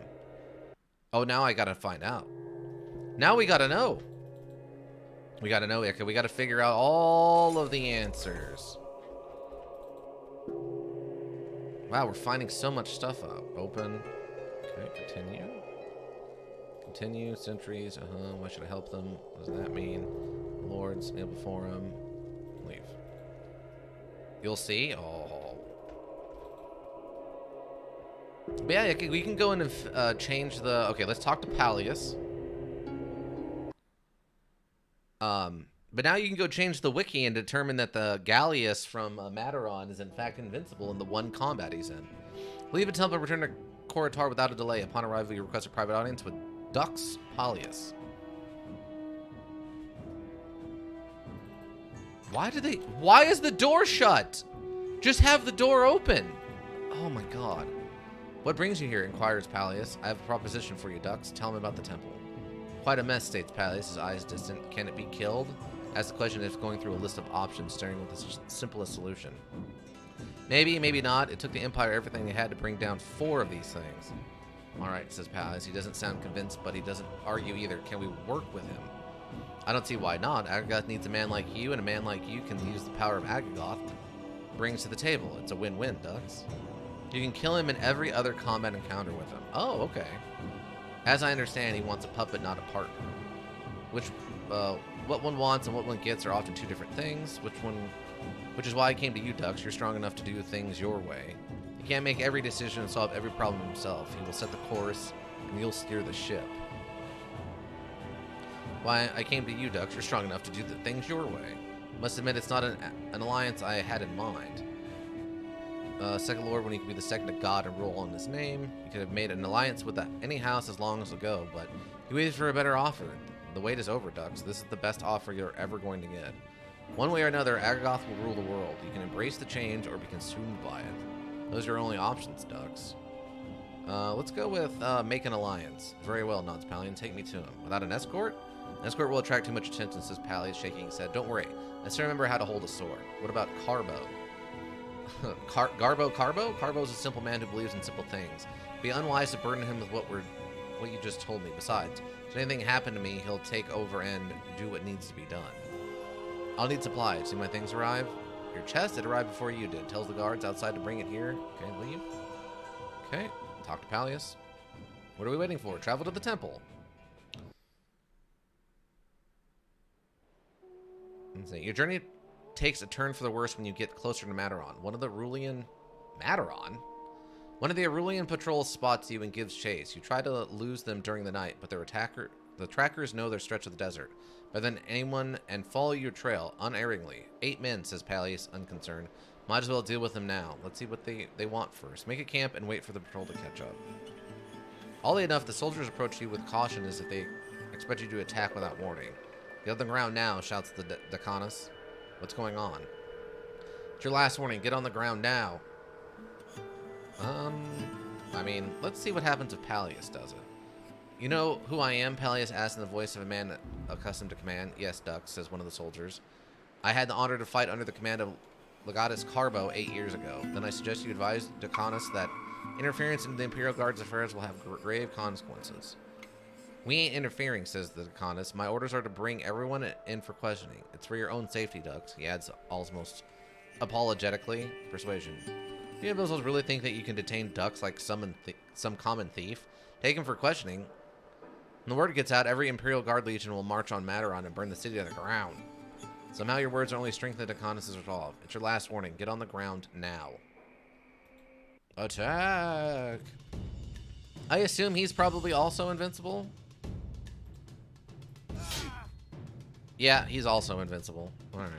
Oh, now I gotta find out. Now we gotta know. We gotta know. Okay, we gotta figure out all of the answers. Wow, we're finding so much stuff out. Open. Okay, continue. Continue. Sentries. Why should I help them? What does that mean? Lords. Kneel before him. Leave. You'll see. Oh. But yeah, okay, we can go in and change the... Okay, let's talk to Pallius. But now you can go change the wiki and determine that the Gallius from Mataron is in fact invincible in the one combat he's in. Leave a temple and return to Koratar without a delay. Upon arrival, you request a private audience with Dux Pallius. Why is the door shut? Just have the door open. Oh my god. What brings you here? Inquires Pallius. I have a proposition for you, Dux. Tell him about the temple. Quite a mess, states Pallius, his eyes distant. Can it be killed? Asks the question if going through a list of options, staring with the simplest solution. Maybe, maybe not. It took the Empire everything they had to bring down 4 of these things. Alright, says Pallius. He doesn't sound convinced, but he doesn't argue either. Can we work with him? I don't see why not. Agagoth needs a man like you, and a man like you can use the power of Agagoth brings to the table. It's a win-win, Dux. You can kill him in every other combat encounter with him. Oh, okay. As I understand, he wants a puppet, not a partner. What one wants and what one gets are often 2 different things. Which is why I came to you, Dux. You're strong enough to do things your way. He can't make every decision and solve every problem himself. He will set the course, and you'll steer the ship. Why I came to you, Dux. You're strong enough to do the things your way. Must admit, it's not an alliance I had in mind. Second Lord, when he could be the second to God and rule on his name. He could have made an alliance with any house as long ago, but he waited for a better offer. The wait is over, Dux. This is the best offer you're ever going to get. One way or another, Agagoth will rule the world. You can embrace the change or be consumed by it. Those are your only options, Dux. Let's go with make an alliance. Very well, nods Pallion. Take me to him. Without an escort? An escort will attract too much attention, says Pallion, shaking his head. Don't worry. I still remember how to hold a sword. What about Carbo? Garbo? Carbo's a simple man who believes in simple things. It'd be unwise to burden him with what you just told me. Besides, if anything happened to me, he'll take over and do what needs to be done. I'll need supplies. See my things arrive? Your chest? It arrived before you did. Tells the guards outside to bring it here. Okay, leave. Okay, talk to Pallius. What are we waiting for? Travel to the temple. Let's see. Your journey takes a turn for the worse when you get closer to Mataron. One of the Aurelian patrols spots you and gives chase. You try to lose them during the night, but the trackers know their stretch of the desert. But then anyone and follow your trail unerringly. 8 men, says Pallius, unconcerned. Might as well deal with them now. Let's see what they want first. Make a camp and wait for the patrol to catch up. Oddly enough, the soldiers approach you with caution as if they expect you to attack without warning. Get on the ground now, shouts the Decanus. What's going on? It's your last warning. Get on the ground now. I mean, let's see what happens if Pallius does it. You know who I am? Pallius asked in the voice of a man accustomed to command. Yes, Dux, says one of the soldiers. I had the honor to fight under the command of Legatus Carbo 8 years ago. Then I suggest you advise Decanus that interference in the Imperial Guard's affairs will have grave consequences. We ain't interfering, says the Decanus. My orders are to bring everyone in for questioning. It's for your own safety, Dux, he adds almost apologetically. Persuasion. Do you individuals really think that you can detain Dux like some common thief? Take him for questioning. When the word gets out, every Imperial Guard Legion will march on Mataron and burn the city to the ground. Somehow your words are only strengthened to Conus' resolve. It's your last warning. Get on the ground now. Attack! I assume he's probably also invincible. Yeah, he's also invincible. Alright.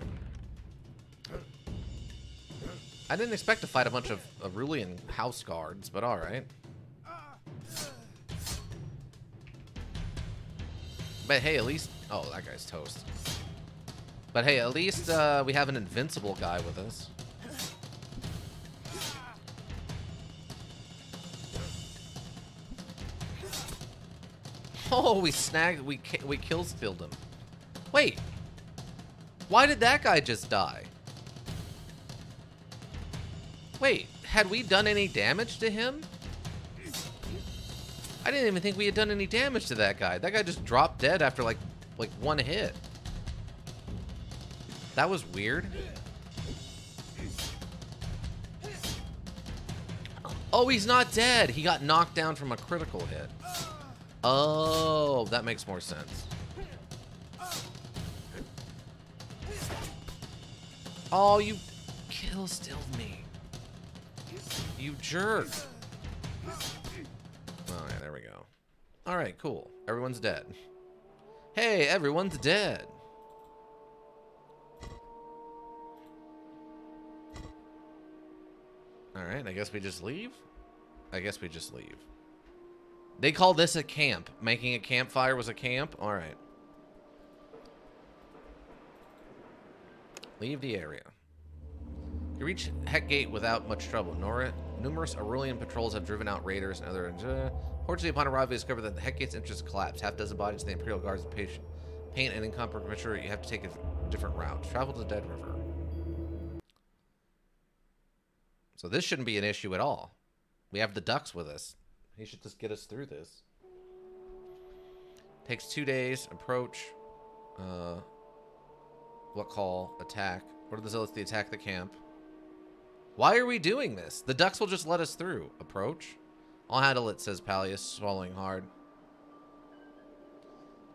I didn't expect to fight a bunch of Arulian house guards, but alright. But hey, at least... Oh, that guy's toast. But hey, at least we have an invincible guy with us. Oh, we snagged... We kill-stealed him. Wait. Why did that guy just die? Wait, had we done any damage to him? I didn't even think we had done any damage to that guy. That guy just dropped dead after like one hit. That was weird. Oh, he's not dead. He got knocked down from a critical hit. Oh, that makes more sense. Oh, you kill-stealed me. You jerk. Oh, yeah, there we go. All right, cool. Everyone's dead. Hey, everyone's dead. All right, I guess we just leave. I guess we just leave. They call this a camp. Making a campfire was a camp? All right. Leave the area. You reach Heck Gate without much trouble. Numerous Aurelian patrols have driven out raiders and other... Fortunately, upon arrival, you discover that the Heck Gate's entrance collapsed. Half-dozen bodies of the Imperial Guards paint and incomprehensible. You have to take a different route. Travel to the Dead River. So this shouldn't be an issue at all. We have the ducks with us. He should just get us through this. Takes 2 days. Approach. What call? Attack. Order the zealots to attack the camp. Why are we doing this? The ducks will just let us through. Approach. I'll handle it, says Pallius, swallowing hard.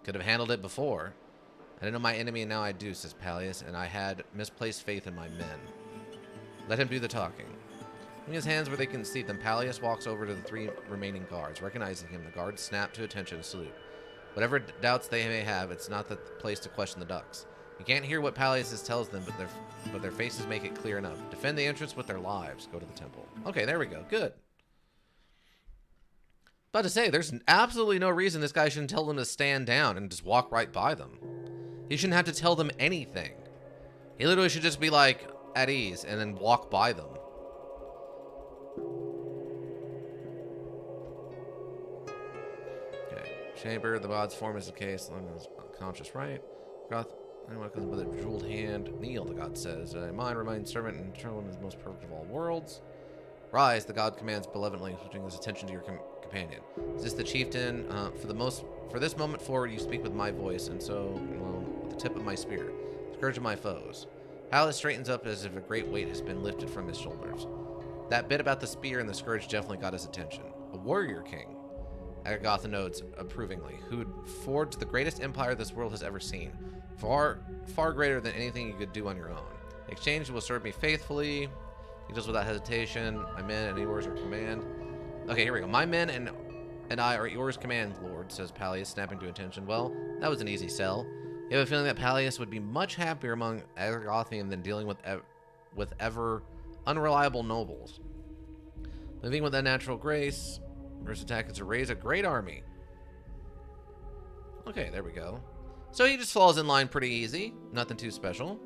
Could have handled it before. I didn't know my enemy, and now I do, says Pallius, and I had misplaced faith in my men. Let him do the talking. Putting his hands where they can see them, Pallius walks over to the 3 remaining guards. Recognizing him, the guards snap to attention and salute. Whatever doubts they may have, it's not the place to question the ducks. You can't hear what Pallius tells them, but their faces make it clear enough. Defend the entrance with their lives. Go to the temple. Okay, there we go. Good. About to say, there's absolutely no reason this guy shouldn't tell them to stand down and just walk right by them. He shouldn't have to tell them anything. He literally should just be like, at ease, and then walk by them. Okay. Chamber, the god's form is the case, long as unconscious, right? Goth. Anyone comes with a jeweled hand, kneel, the god says. Mine remain servant and eternal is the most perfect of all worlds. Rise, the god commands benevolently, switching his attention to your companion. Is this the chieftain? For this moment forward, you speak with my voice, and so, well, with the tip of my spear, scourge of my foes. Pallas straightens up as if a great weight has been lifted from his shoulders. That bit about the spear and the scourge definitely got his attention. A warrior king, Agatha notes approvingly, who'd forged the greatest empire this world has ever seen. Far, far greater than anything you could do on your own. In exchange, you will serve me faithfully. He does without hesitation. My men and yours are command. Okay, here we go. My men and I are at yours command, Lord, says Pallius, snapping to attention. Well, that was an easy sell. You have a feeling that Pallius would be much happier among Agathian than dealing with ever unreliable nobles. Moving with unnatural grace, first attack is to raise a great army. Okay, there we go. So he just falls in line pretty easy. Nothing too special.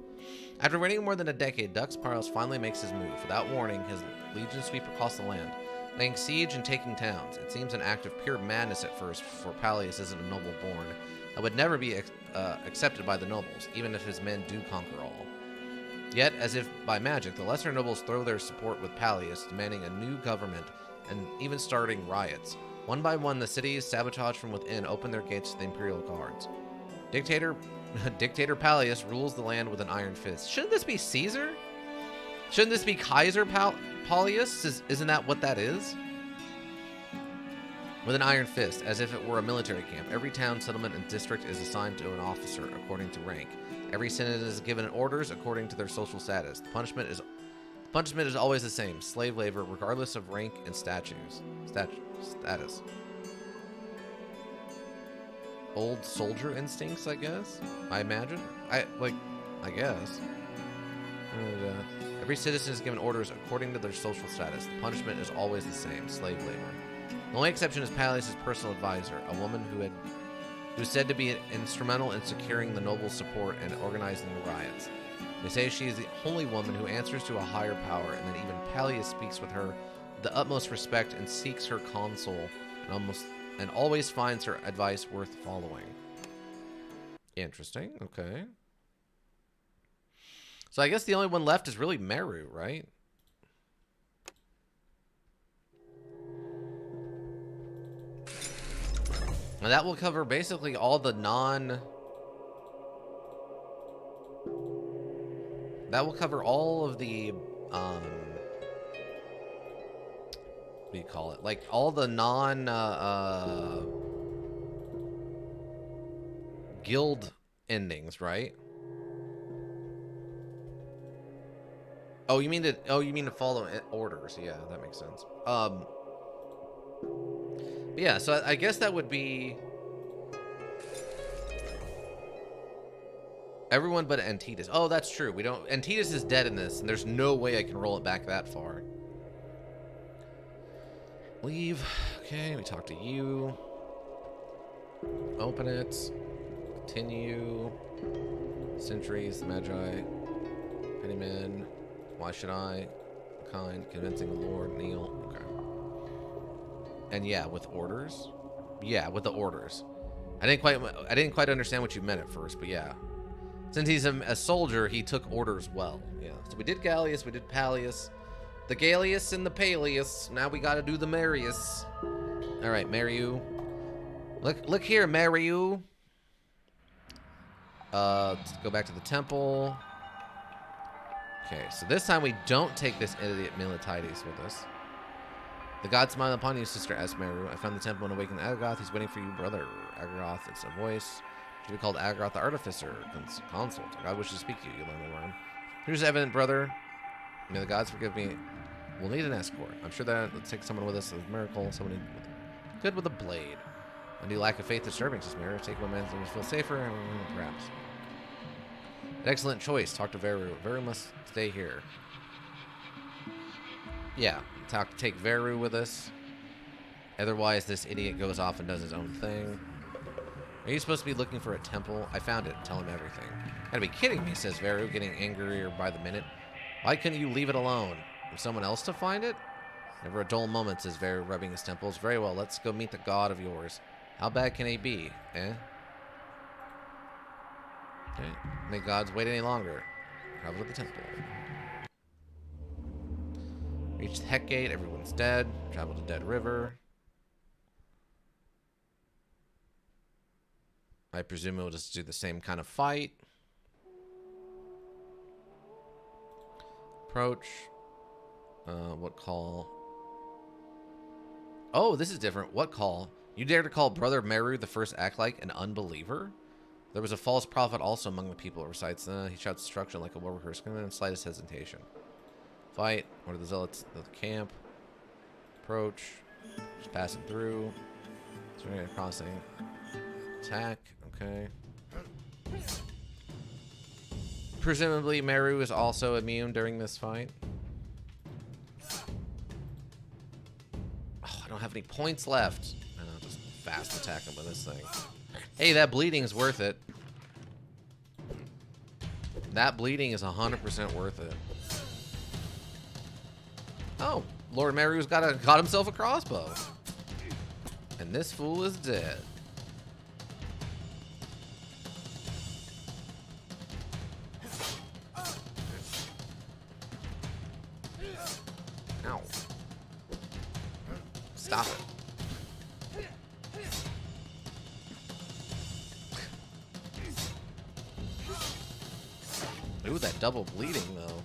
After waiting more than a decade, Dux Parlos finally makes his move. Without warning, his legions sweep across the land, laying siege and taking towns. It seems an act of pure madness at first, for Pallius isn't a noble born and would never be accepted by the nobles, even if his men do conquer all. Yet, as if by magic, the lesser nobles throw their support with Pallius, demanding a new government and even starting riots. One by one, the cities, sabotaged from within, open their gates to the Imperial Guards. Dictator Pallius rules the land with an iron fist. Shouldn't this be Caesar? Shouldn't this be Kaiser Pallius? Isn't that what that is? with an iron fist, as if it were a military camp. Every town, settlement, and district is assigned to an officer according to rank. Every citizen is given orders according to their social status. The punishment is always the same: slave labor, regardless of rank and status. Old soldier instincts, I guess. I imagine. I guess. Every citizen is given orders according to their social status. The punishment is always the same: slave labor. The only exception is Peleus' personal advisor, a woman who's said to be instrumental in securing the nobles' support and organizing the riots. They say she is the only woman who answers to a higher power, and that even Peleus speaks with her with the utmost respect and seeks her counsel, and always finds her advice worth following. Interesting. Okay. So I guess the only one left is really Meru, right? And that will cover basically all the That will cover all of the, what do you call it? Like, all the guild endings, right? Oh, you mean to follow orders? Yeah, that makes sense. Yeah, so I guess that would be everyone but Antitas. Oh, that's true. Antitas is dead in this, and there's no way I can roll it back that far. Leave. Okay, we talk to you. Open it. Continue. Sentries, the Magi. Pennyman. Why should I? Kind. Convincing the Lord. Kneel. Okay. And yeah, with orders. Yeah, with the orders. I didn't quite understand what you meant at first, but yeah. Since he's a soldier, he took orders well. Yeah. So we did Gallius, we did Peleus. The Gallius and the Peleus. Now we gotta do the Marius. Alright, Mariu. Look here, Mariu. Let's go back to the temple. Okay, so this time we don't take this idiot Miltiades with us. The god smiled upon you, sister, asked Meru. I found the temple and awakened Agaroth. He's waiting for you, brother. Agaroth, it's a voice. Should be called Agaroth the Artificer, consult. God wishes to speak to you, you lonely worm. Here's evident, brother. May the gods forgive me. We'll need an escort. I'm sure that let's take someone with us, a miracle, someone good with a blade. And do you lack of faith disturbing, says Meru. Take one man to feel safer, perhaps. An excellent choice. Talk to Veru. Veru must stay here. Yeah, take Veru with us. Otherwise, this idiot goes off and does his own thing. Are you supposed to be looking for a temple? I found it. Tell him everything. Gotta be kidding me, says Veru, getting angrier by the minute. Why couldn't you leave it alone? For someone else to find it? Never a dull moment, says Veru, rubbing his temples. Very well, let's go meet the god of yours. How bad can he be, eh? Okay. Make gods wait any longer. Travel to the temple. Reach the Heck Gate. Everyone's dead. Travel to Dead River. I presume we'll just do the same kind of fight. Approach. What call? Oh, this is different. What call? You dare to call Brother Meru the first act like an unbeliever? There was a false prophet also among the people, it recites. He shouts destruction like a well-rehearsed and slightest hesitation. Fight. Order the zealots of the camp. Approach. Just passing through. Swinging crossing. Attack. Okay. Presumably, Meru is also immune during this fight. Oh, I don't have any points left. I'll just fast attack him with this thing. Hey, that bleeding is worth it. That bleeding is 100% worth it. Oh, Lord Meru's got himself a crossbow. And this fool is dead. Ow. Stop it. Ooh, that double bleeding, though.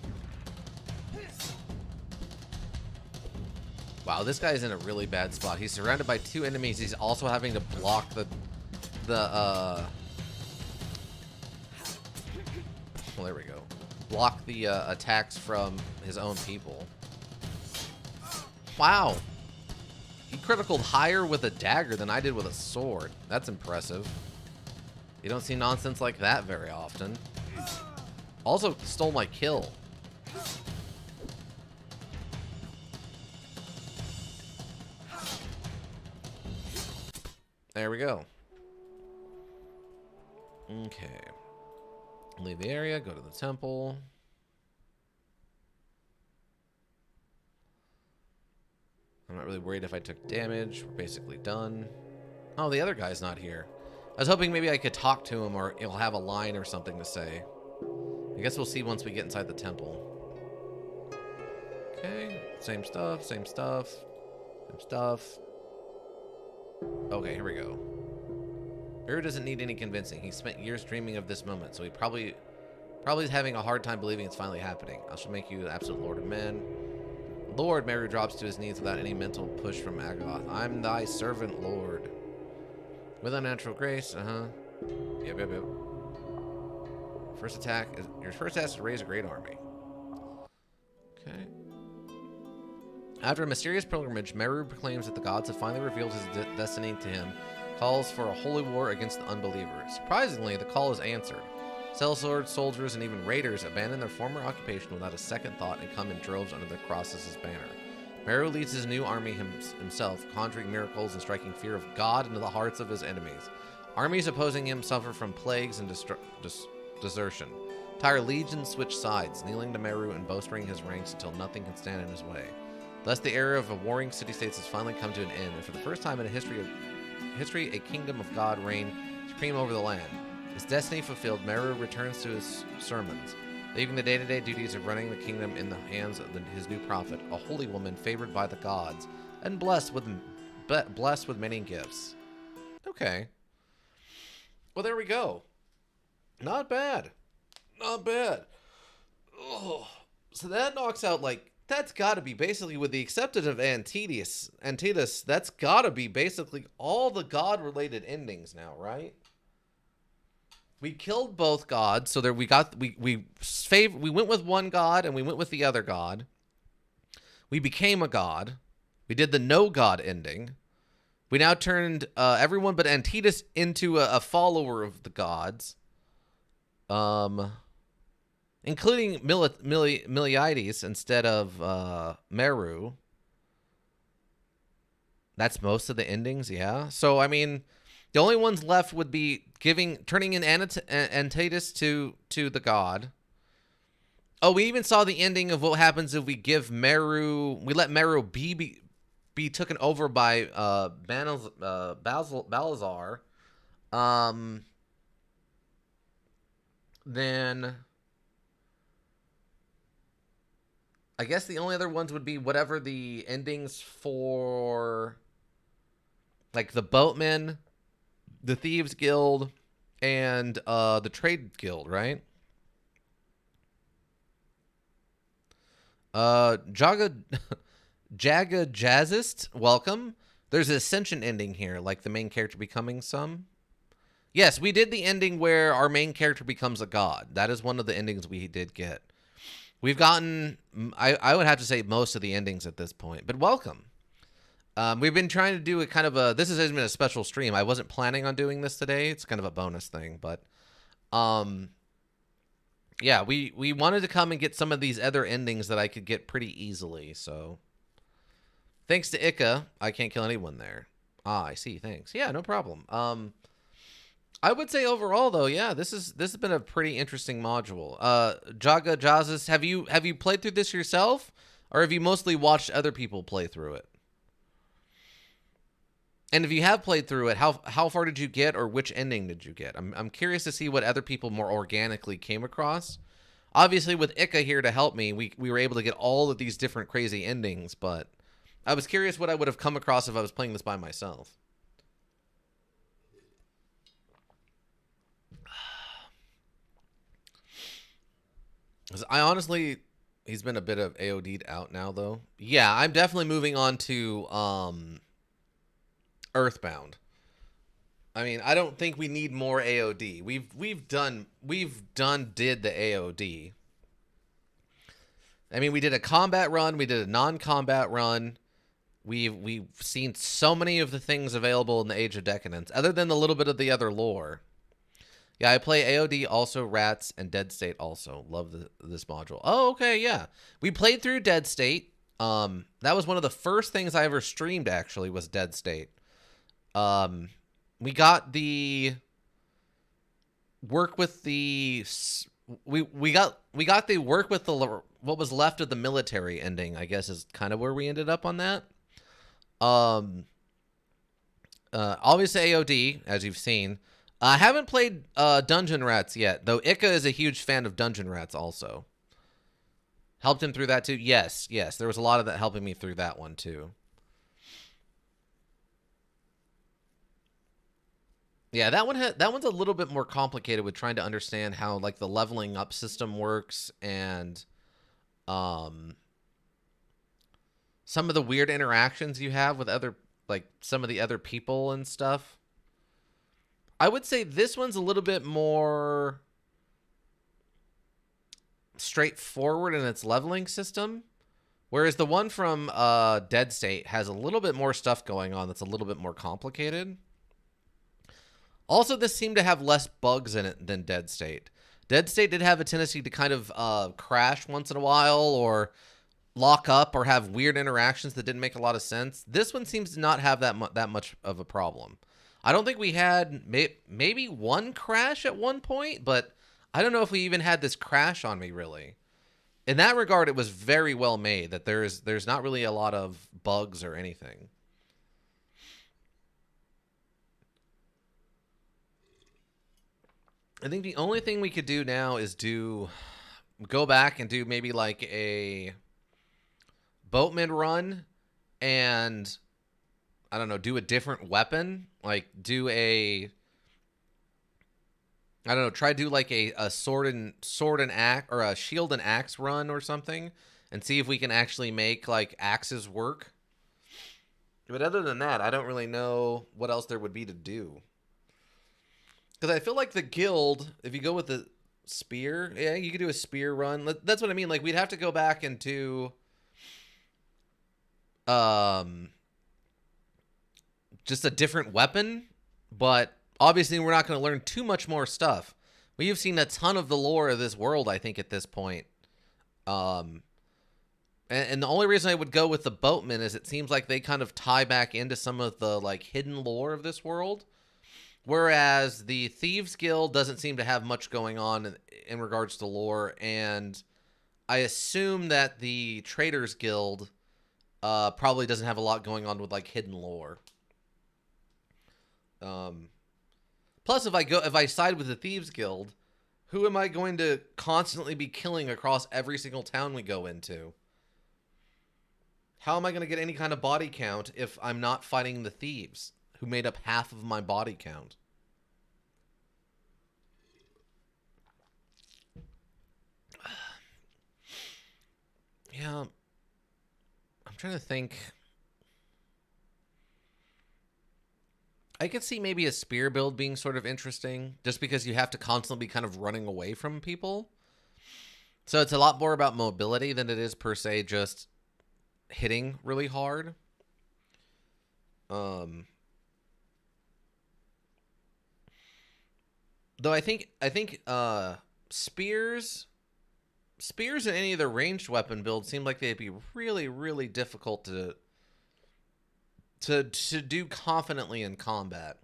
Wow, Wow, this guy's in a really bad spot. He's surrounded by 2 enemies. He's also having to block the well, there we go. Block the attacks from his own people. Wow. He criticaled higher with a dagger than I did with a sword. That's impressive. You don't see nonsense like that very often. Also stole my kill. There we go. Okay. Leave the area, go to the temple. I'm not really worried if I took damage. We're basically done. Oh, the other guy's not here. I was hoping maybe I could talk to him or he'll have a line or something to say. I guess we'll see once we get inside the temple. Okay, same stuff, same stuff, same stuff. Okay, here we go. Beru doesn't need any convincing. He spent years dreaming of this moment, so he probably is having a hard time believing it's finally happening. I shall make you the absolute lord of men. Lord, Meru drops to his knees without any mental push from Agaloth. I'm thy servant, Lord. With unnatural grace, Yep. First attack is your first task is to raise a great army. Okay. After a mysterious pilgrimage, Meru proclaims that the gods have finally revealed his destiny to him, calls for a holy war against the unbelievers. Surprisingly, the call is answered. Sellswords, soldiers, and even raiders abandon their former occupation without a second thought and come in droves under the crosses' banner. Meru leads his new army himself, conjuring miracles and striking fear of God into the hearts of his enemies. Armies opposing him suffer from plagues and desertion. Entire legions switch sides, kneeling to Meru and bolstering his ranks until nothing can stand in his way. Thus, the era of warring city-states has finally come to an end, and for the first time in history, a kingdom of God reigned supreme over the land. His destiny fulfilled, Meru returns to his sermons, leaving the day-to-day duties of running the kingdom in the hands of his new prophet, a holy woman favored by the gods and blessed with many gifts. Okay. Well, there we go. Not bad. Not bad. Oh, so that knocks out, like, that's got to be basically, with the exception of Antidas, that's got to be basically all the god-related endings now, right? We killed both gods, so there we went with one god and we went with the other god. We became a god. We did the no god ending. We now turned everyone but Antidas into a follower of the gods, including Miliides instead of Meru. That's most of the endings, yeah. So I mean, the only ones left would be turning in Antidas to the god. Oh, we even saw the ending of what happens if we let Meru be taken over by Balazar. Then I guess the only other ones would be whatever the endings for, like, the boatmen, the Thieves Guild, and the Trade Guild, right? Jaga Jazzist, welcome. There's an Ascension ending here, like the main character becoming some. Yes, we did the ending where our main character becomes a god. That is one of the endings we did get. We've gotten, I would have to say, most of the endings at this point, but welcome. We've been trying to do this has been a special stream. I wasn't planning on doing this today. It's kind of a bonus thing, but yeah, we wanted to come and get some of these other endings that I could get pretty easily. So thanks to Ika, I can't kill anyone there. Ah, I see. Thanks. Yeah, no problem. I would say overall though, yeah, this has been a pretty interesting module. Jaga Jazzus, have you played through this yourself, or have you mostly watched other people play through it? And if you have played through it, how far did you get, or which ending did you get? I'm curious to see what other people more organically came across. Obviously, with Ika here to help me, we were able to get all of these different crazy endings, but I was curious what I would have come across if I was playing this by myself. I honestly, He's been a bit of AOD'd out now, though. Yeah, I'm definitely moving on to Earthbound. I mean, I don't think we need more AOD. We've did the AOD. I mean, we did a combat run, we did a non-combat run. We've seen so many of the things available in the Age of Decadence, other than a little bit of the other lore. Yeah, I play AOD also, Rats, and Dead State also. Love this module. Oh, okay, yeah. We played through Dead State. That was one of the first things I ever streamed, actually, was Dead State. Um, we got the work with the we got the work with the what was left of the military ending, I guess, is kind of where we ended up on that. Um, Obviously AOD, as you've seen. I haven't played Dungeon Rats yet, though Ika is a huge fan of Dungeon Rats also. Helped him through that too? Yes, yes. There was a lot of that helping me through that one too. Yeah, that one's a little bit more complicated with trying to understand how like the leveling up system works and um some of the weird interactions you have with other like some of the other people and stuff. I would say this one's a little bit more straightforward in its leveling system, whereas the one from Dead State has a little bit more stuff going on that's a little bit more complicated. Also, this seemed to have less bugs in it than Dead State. Dead State did have a tendency to kind of crash once in a while or lock up or have weird interactions that didn't make a lot of sense. This one seems to not have that much of a problem. I don't think we had maybe one crash at one point, but I don't know if we even had this crash on me really. In that regard, it was very well made. That there's not really a lot of bugs or anything. I think the only thing we could do now is go back and do maybe like a boatman run and I don't know, do a different weapon, like do a I don't know, try to do like a sword and axe or a shield and axe run or something and see if we can actually make like axes work. But other than that, I don't really know what else there would be to do. Because I feel like the guild, if you go with the spear, yeah, you could do a spear run. That's what I mean. Like we'd have to go back and do um just a different weapon, but obviously we're not going to learn too much more stuff. We have seen a ton of the lore of this world, I think, at this point. Um, and the only reason I would go with the boatmen is it seems like they kind of tie back into some of the like hidden lore of this world, whereas the Thieves Guild doesn't seem to have much going on in regards to lore, and I assume that the Traders Guild probably doesn't have a lot going on with like hidden lore. Um, Plus, if I side with the Thieves Guild, who am I going to constantly be killing across every single town we go into? How am I going to get any kind of body count if I'm not fighting the thieves, who made up half of my body count? Yeah, I'm trying to think. I could see maybe a spear build being sort of interesting, just because you have to constantly be kind of running away from people. So it's a lot more about mobility than it is per se just hitting really hard. Um, though I think spears and any of the ranged weapon builds seem like they'd be really really difficult to do confidently in combat.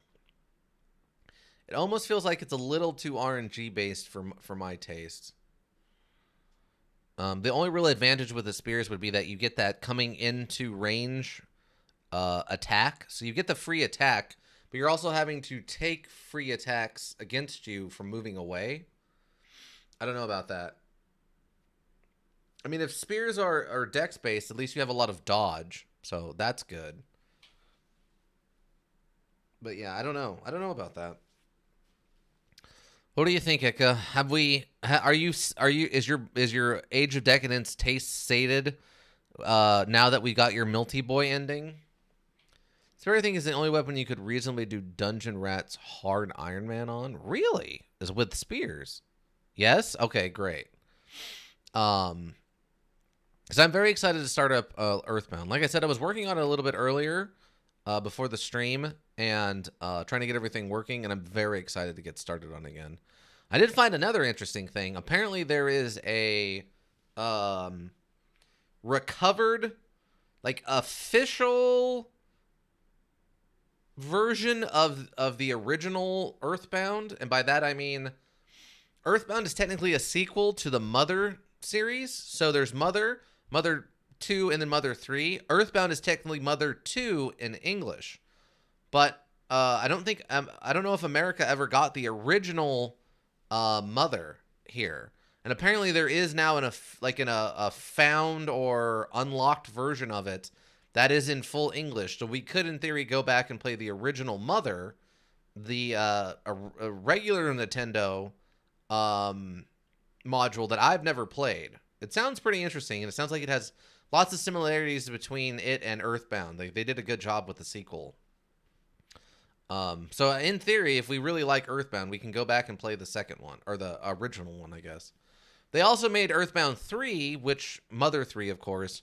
It almost feels like it's a little too RNG based for my taste. The only real advantage with the spears would be that you get that coming into range attack. So you get the free attack, but you're also having to take free attacks against you from moving away. I don't know about that. I mean, if spears are dex based, at least you have a lot of dodge, so that's good. But yeah, I don't know. I don't know about that. What do you think, Ika? Have we? Are you? Is your Age of Decadence taste sated? Now that we got your Milti Boy ending, this very thing is the only weapon you could reasonably do Dungeon Rat's hard Iron Man on. Really? Is with spears? Yes. Okay. Great. Um, because I'm very excited to start up Earthbound. Like I said, I was working on it a little bit earlier, before the stream, and trying to get everything working, and I'm very excited to get started on it again. I did find another interesting thing. Apparently, there is a um, recovered, like, official version of the original Earthbound, and by that I mean Earthbound is technically a sequel to the Mother series. So there's Mother, Mother 2, and then Mother 3. Earthbound is technically Mother 2 in English. But I don't know if America ever got the original Mother here. And apparently there is now a found or unlocked version of it that is in full English. So we could, in theory, go back and play the original Mother, the a regular Nintendo module that I've never played. It sounds pretty interesting, and it sounds like it has lots of similarities between it and Earthbound. They did a good job with the sequel. So in theory, if we really like Earthbound, we can go back and play the second one, or the original one, I guess. They also made Earthbound 3, which Mother 3, of course,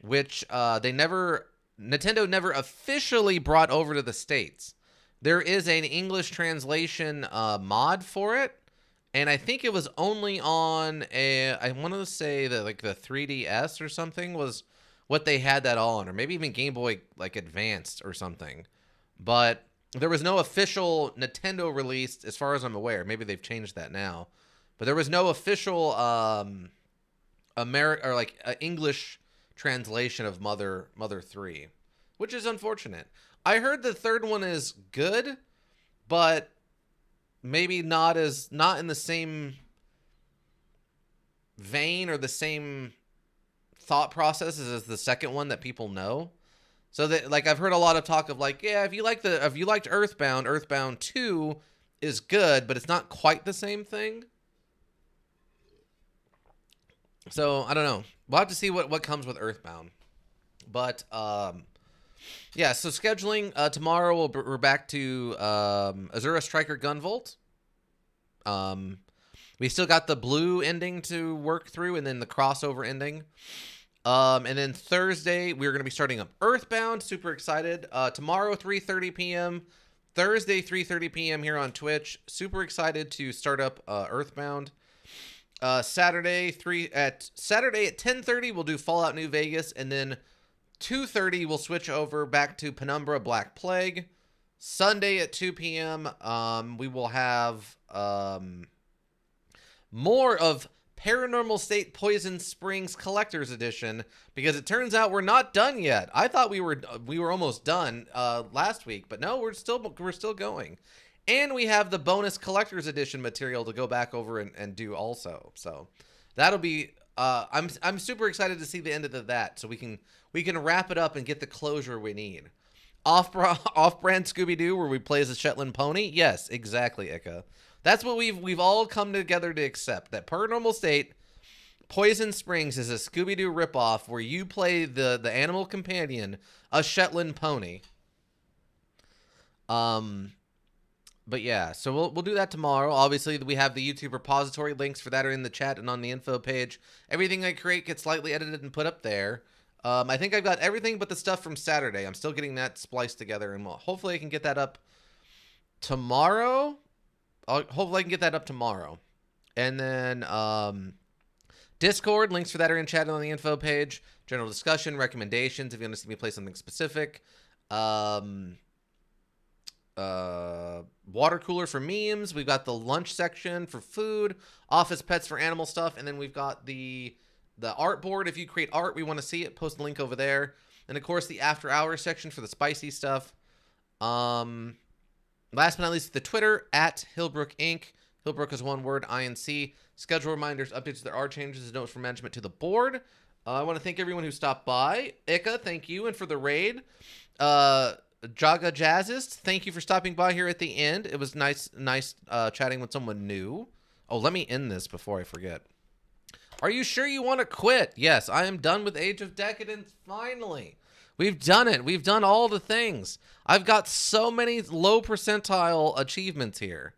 which Nintendo never officially brought over to the States. There is an English translation mod for it, and I think it was only on I want to say that like the 3DS or something was what they had that all on, or maybe even Game Boy like Advanced or something. But there was no official Nintendo release, as far as I'm aware. Maybe they've changed that now, but there was no official American or like English translation of Mother 3, which is unfortunate. I heard the third one is good, but maybe not in the same vein or the same thought processes as the second one that people know. So that, like, I've heard a lot of talk of like, yeah, if you liked Earthbound, Earthbound 2 is good, but it's not quite the same thing. So I don't know. We'll have to see what comes with Earthbound. But yeah, so scheduling tomorrow we're back to Azura Striker Gunvolt. We still got the blue ending to work through, and then the crossover ending. And then Thursday we're going to be starting up Earthbound. Super excited. Tomorrow 3:30 p.m. Thursday 3:30 p.m. here on Twitch. Super excited to start up Earthbound. Saturday at 10:30 we'll do Fallout New Vegas, and then 2:30 we'll switch over back to Penumbra Black Plague. Sunday at 2 p.m. We will have more of Paranormal State Poison Springs Collector's Edition, because it turns out we're not done yet. I thought we were almost done last week, but no, we're still going. And we have the bonus Collector's Edition material to go back over and do also. So that'll be I'm super excited to see the end of that, so we can wrap it up and get the closure we need. Off-brand Scooby-Doo, where we play as a Shetland pony? Yes, exactly, Ika. That's what we've all come together to accept, that Paranormal State Poison Springs is a Scooby-Doo ripoff where you play the animal companion, a Shetland pony. But yeah, so we'll do that tomorrow. Obviously, we have the YouTube repository. Links for that are in the chat and on the info page. Everything I create gets slightly edited and put up there. I think I've got everything but the stuff from Saturday. I'm still getting that spliced together, and hopefully I can get that up tomorrow. Hopefully I can get that up tomorrow. And then Discord, links for that are in chat and on the info page. General discussion, recommendations if you want to see me play something specific. Water cooler for memes. We've got the lunch section for food, office pets for animal stuff, and then we've got the art board. If you create art, we want to see it. Post a link over there. And of course, the after hours section for the spicy stuff. Last but not least, the Twitter at Hillbrook Inc. Hillbrook is one word, INC. Schedule reminders, updates. There are changes, and notes from management to the board. I want to thank everyone who stopped by. Ika, thank you, and for the raid. Jaga Jazzist, thank you for stopping by here at the end. It was nice chatting with someone new. Oh, let me end this before I forget. Are you sure you want to quit? Yes, I am done with Age of Decadence, finally. We've done it. We've done all the things. I've got so many low percentile achievements here.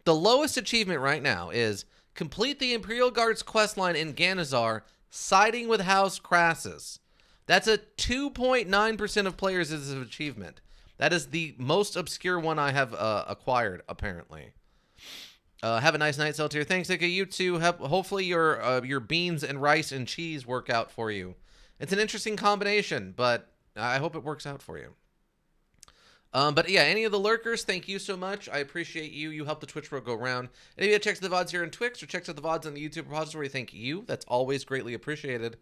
The lowest achievement right now is complete the Imperial Guard's questline in Ganazar, siding with House Crassus. That's a 2.9% of players as an achievement. That is the most obscure one I have acquired, apparently. Have a nice night, Celtier. Thanks, Ika. You too. Hopefully your beans and rice and cheese work out for you. It's an interesting combination, but I hope it works out for you. But yeah, any of the lurkers, thank you so much. I appreciate you. You help the Twitch world go around. Any of you that checks the VODs here on Twix or checks out the VODs on the YouTube repository, thank you. That's always greatly appreciated.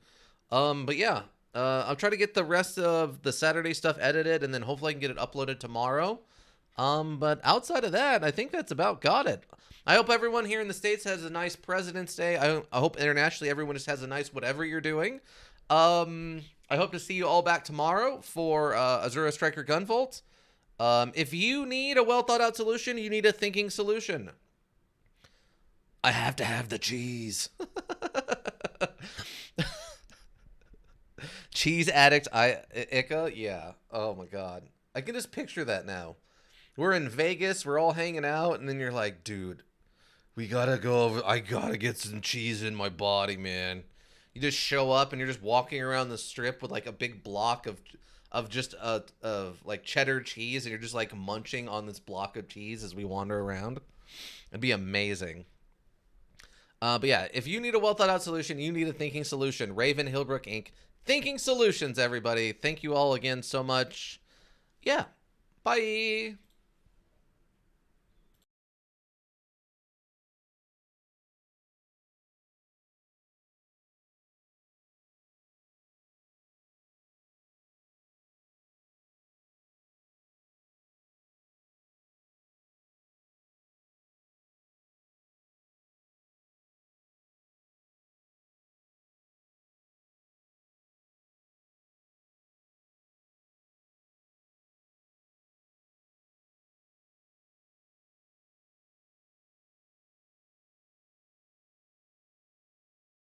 But yeah, I'll try to get the rest of the Saturday stuff edited, and then hopefully I can get it uploaded tomorrow. But outside of that, I think that's about got it. I hope everyone here in the States has a nice President's Day. I hope internationally everyone just has a nice whatever you're doing. I hope to see you all back tomorrow for Azura Striker Gunvolt. If you need a well-thought-out solution, you need a thinking solution. I have to have the cheese. Cheese addict Ika? Yeah. Oh, my God. I can just picture that now. We're in Vegas. We're all hanging out. And then you're like, dude, we got to go over. I got to get some cheese in my body, man. You just show up and you're just walking around the strip with like a big block of just of like cheddar cheese, and you're just like munching on this block of cheese as we wander around. It'd be amazing. But yeah, if you need a well thought out solution, you need a thinking solution. Raven Hillbrook Inc. Thinking Solutions, everybody. Thank you all again so much. Yeah. Bye.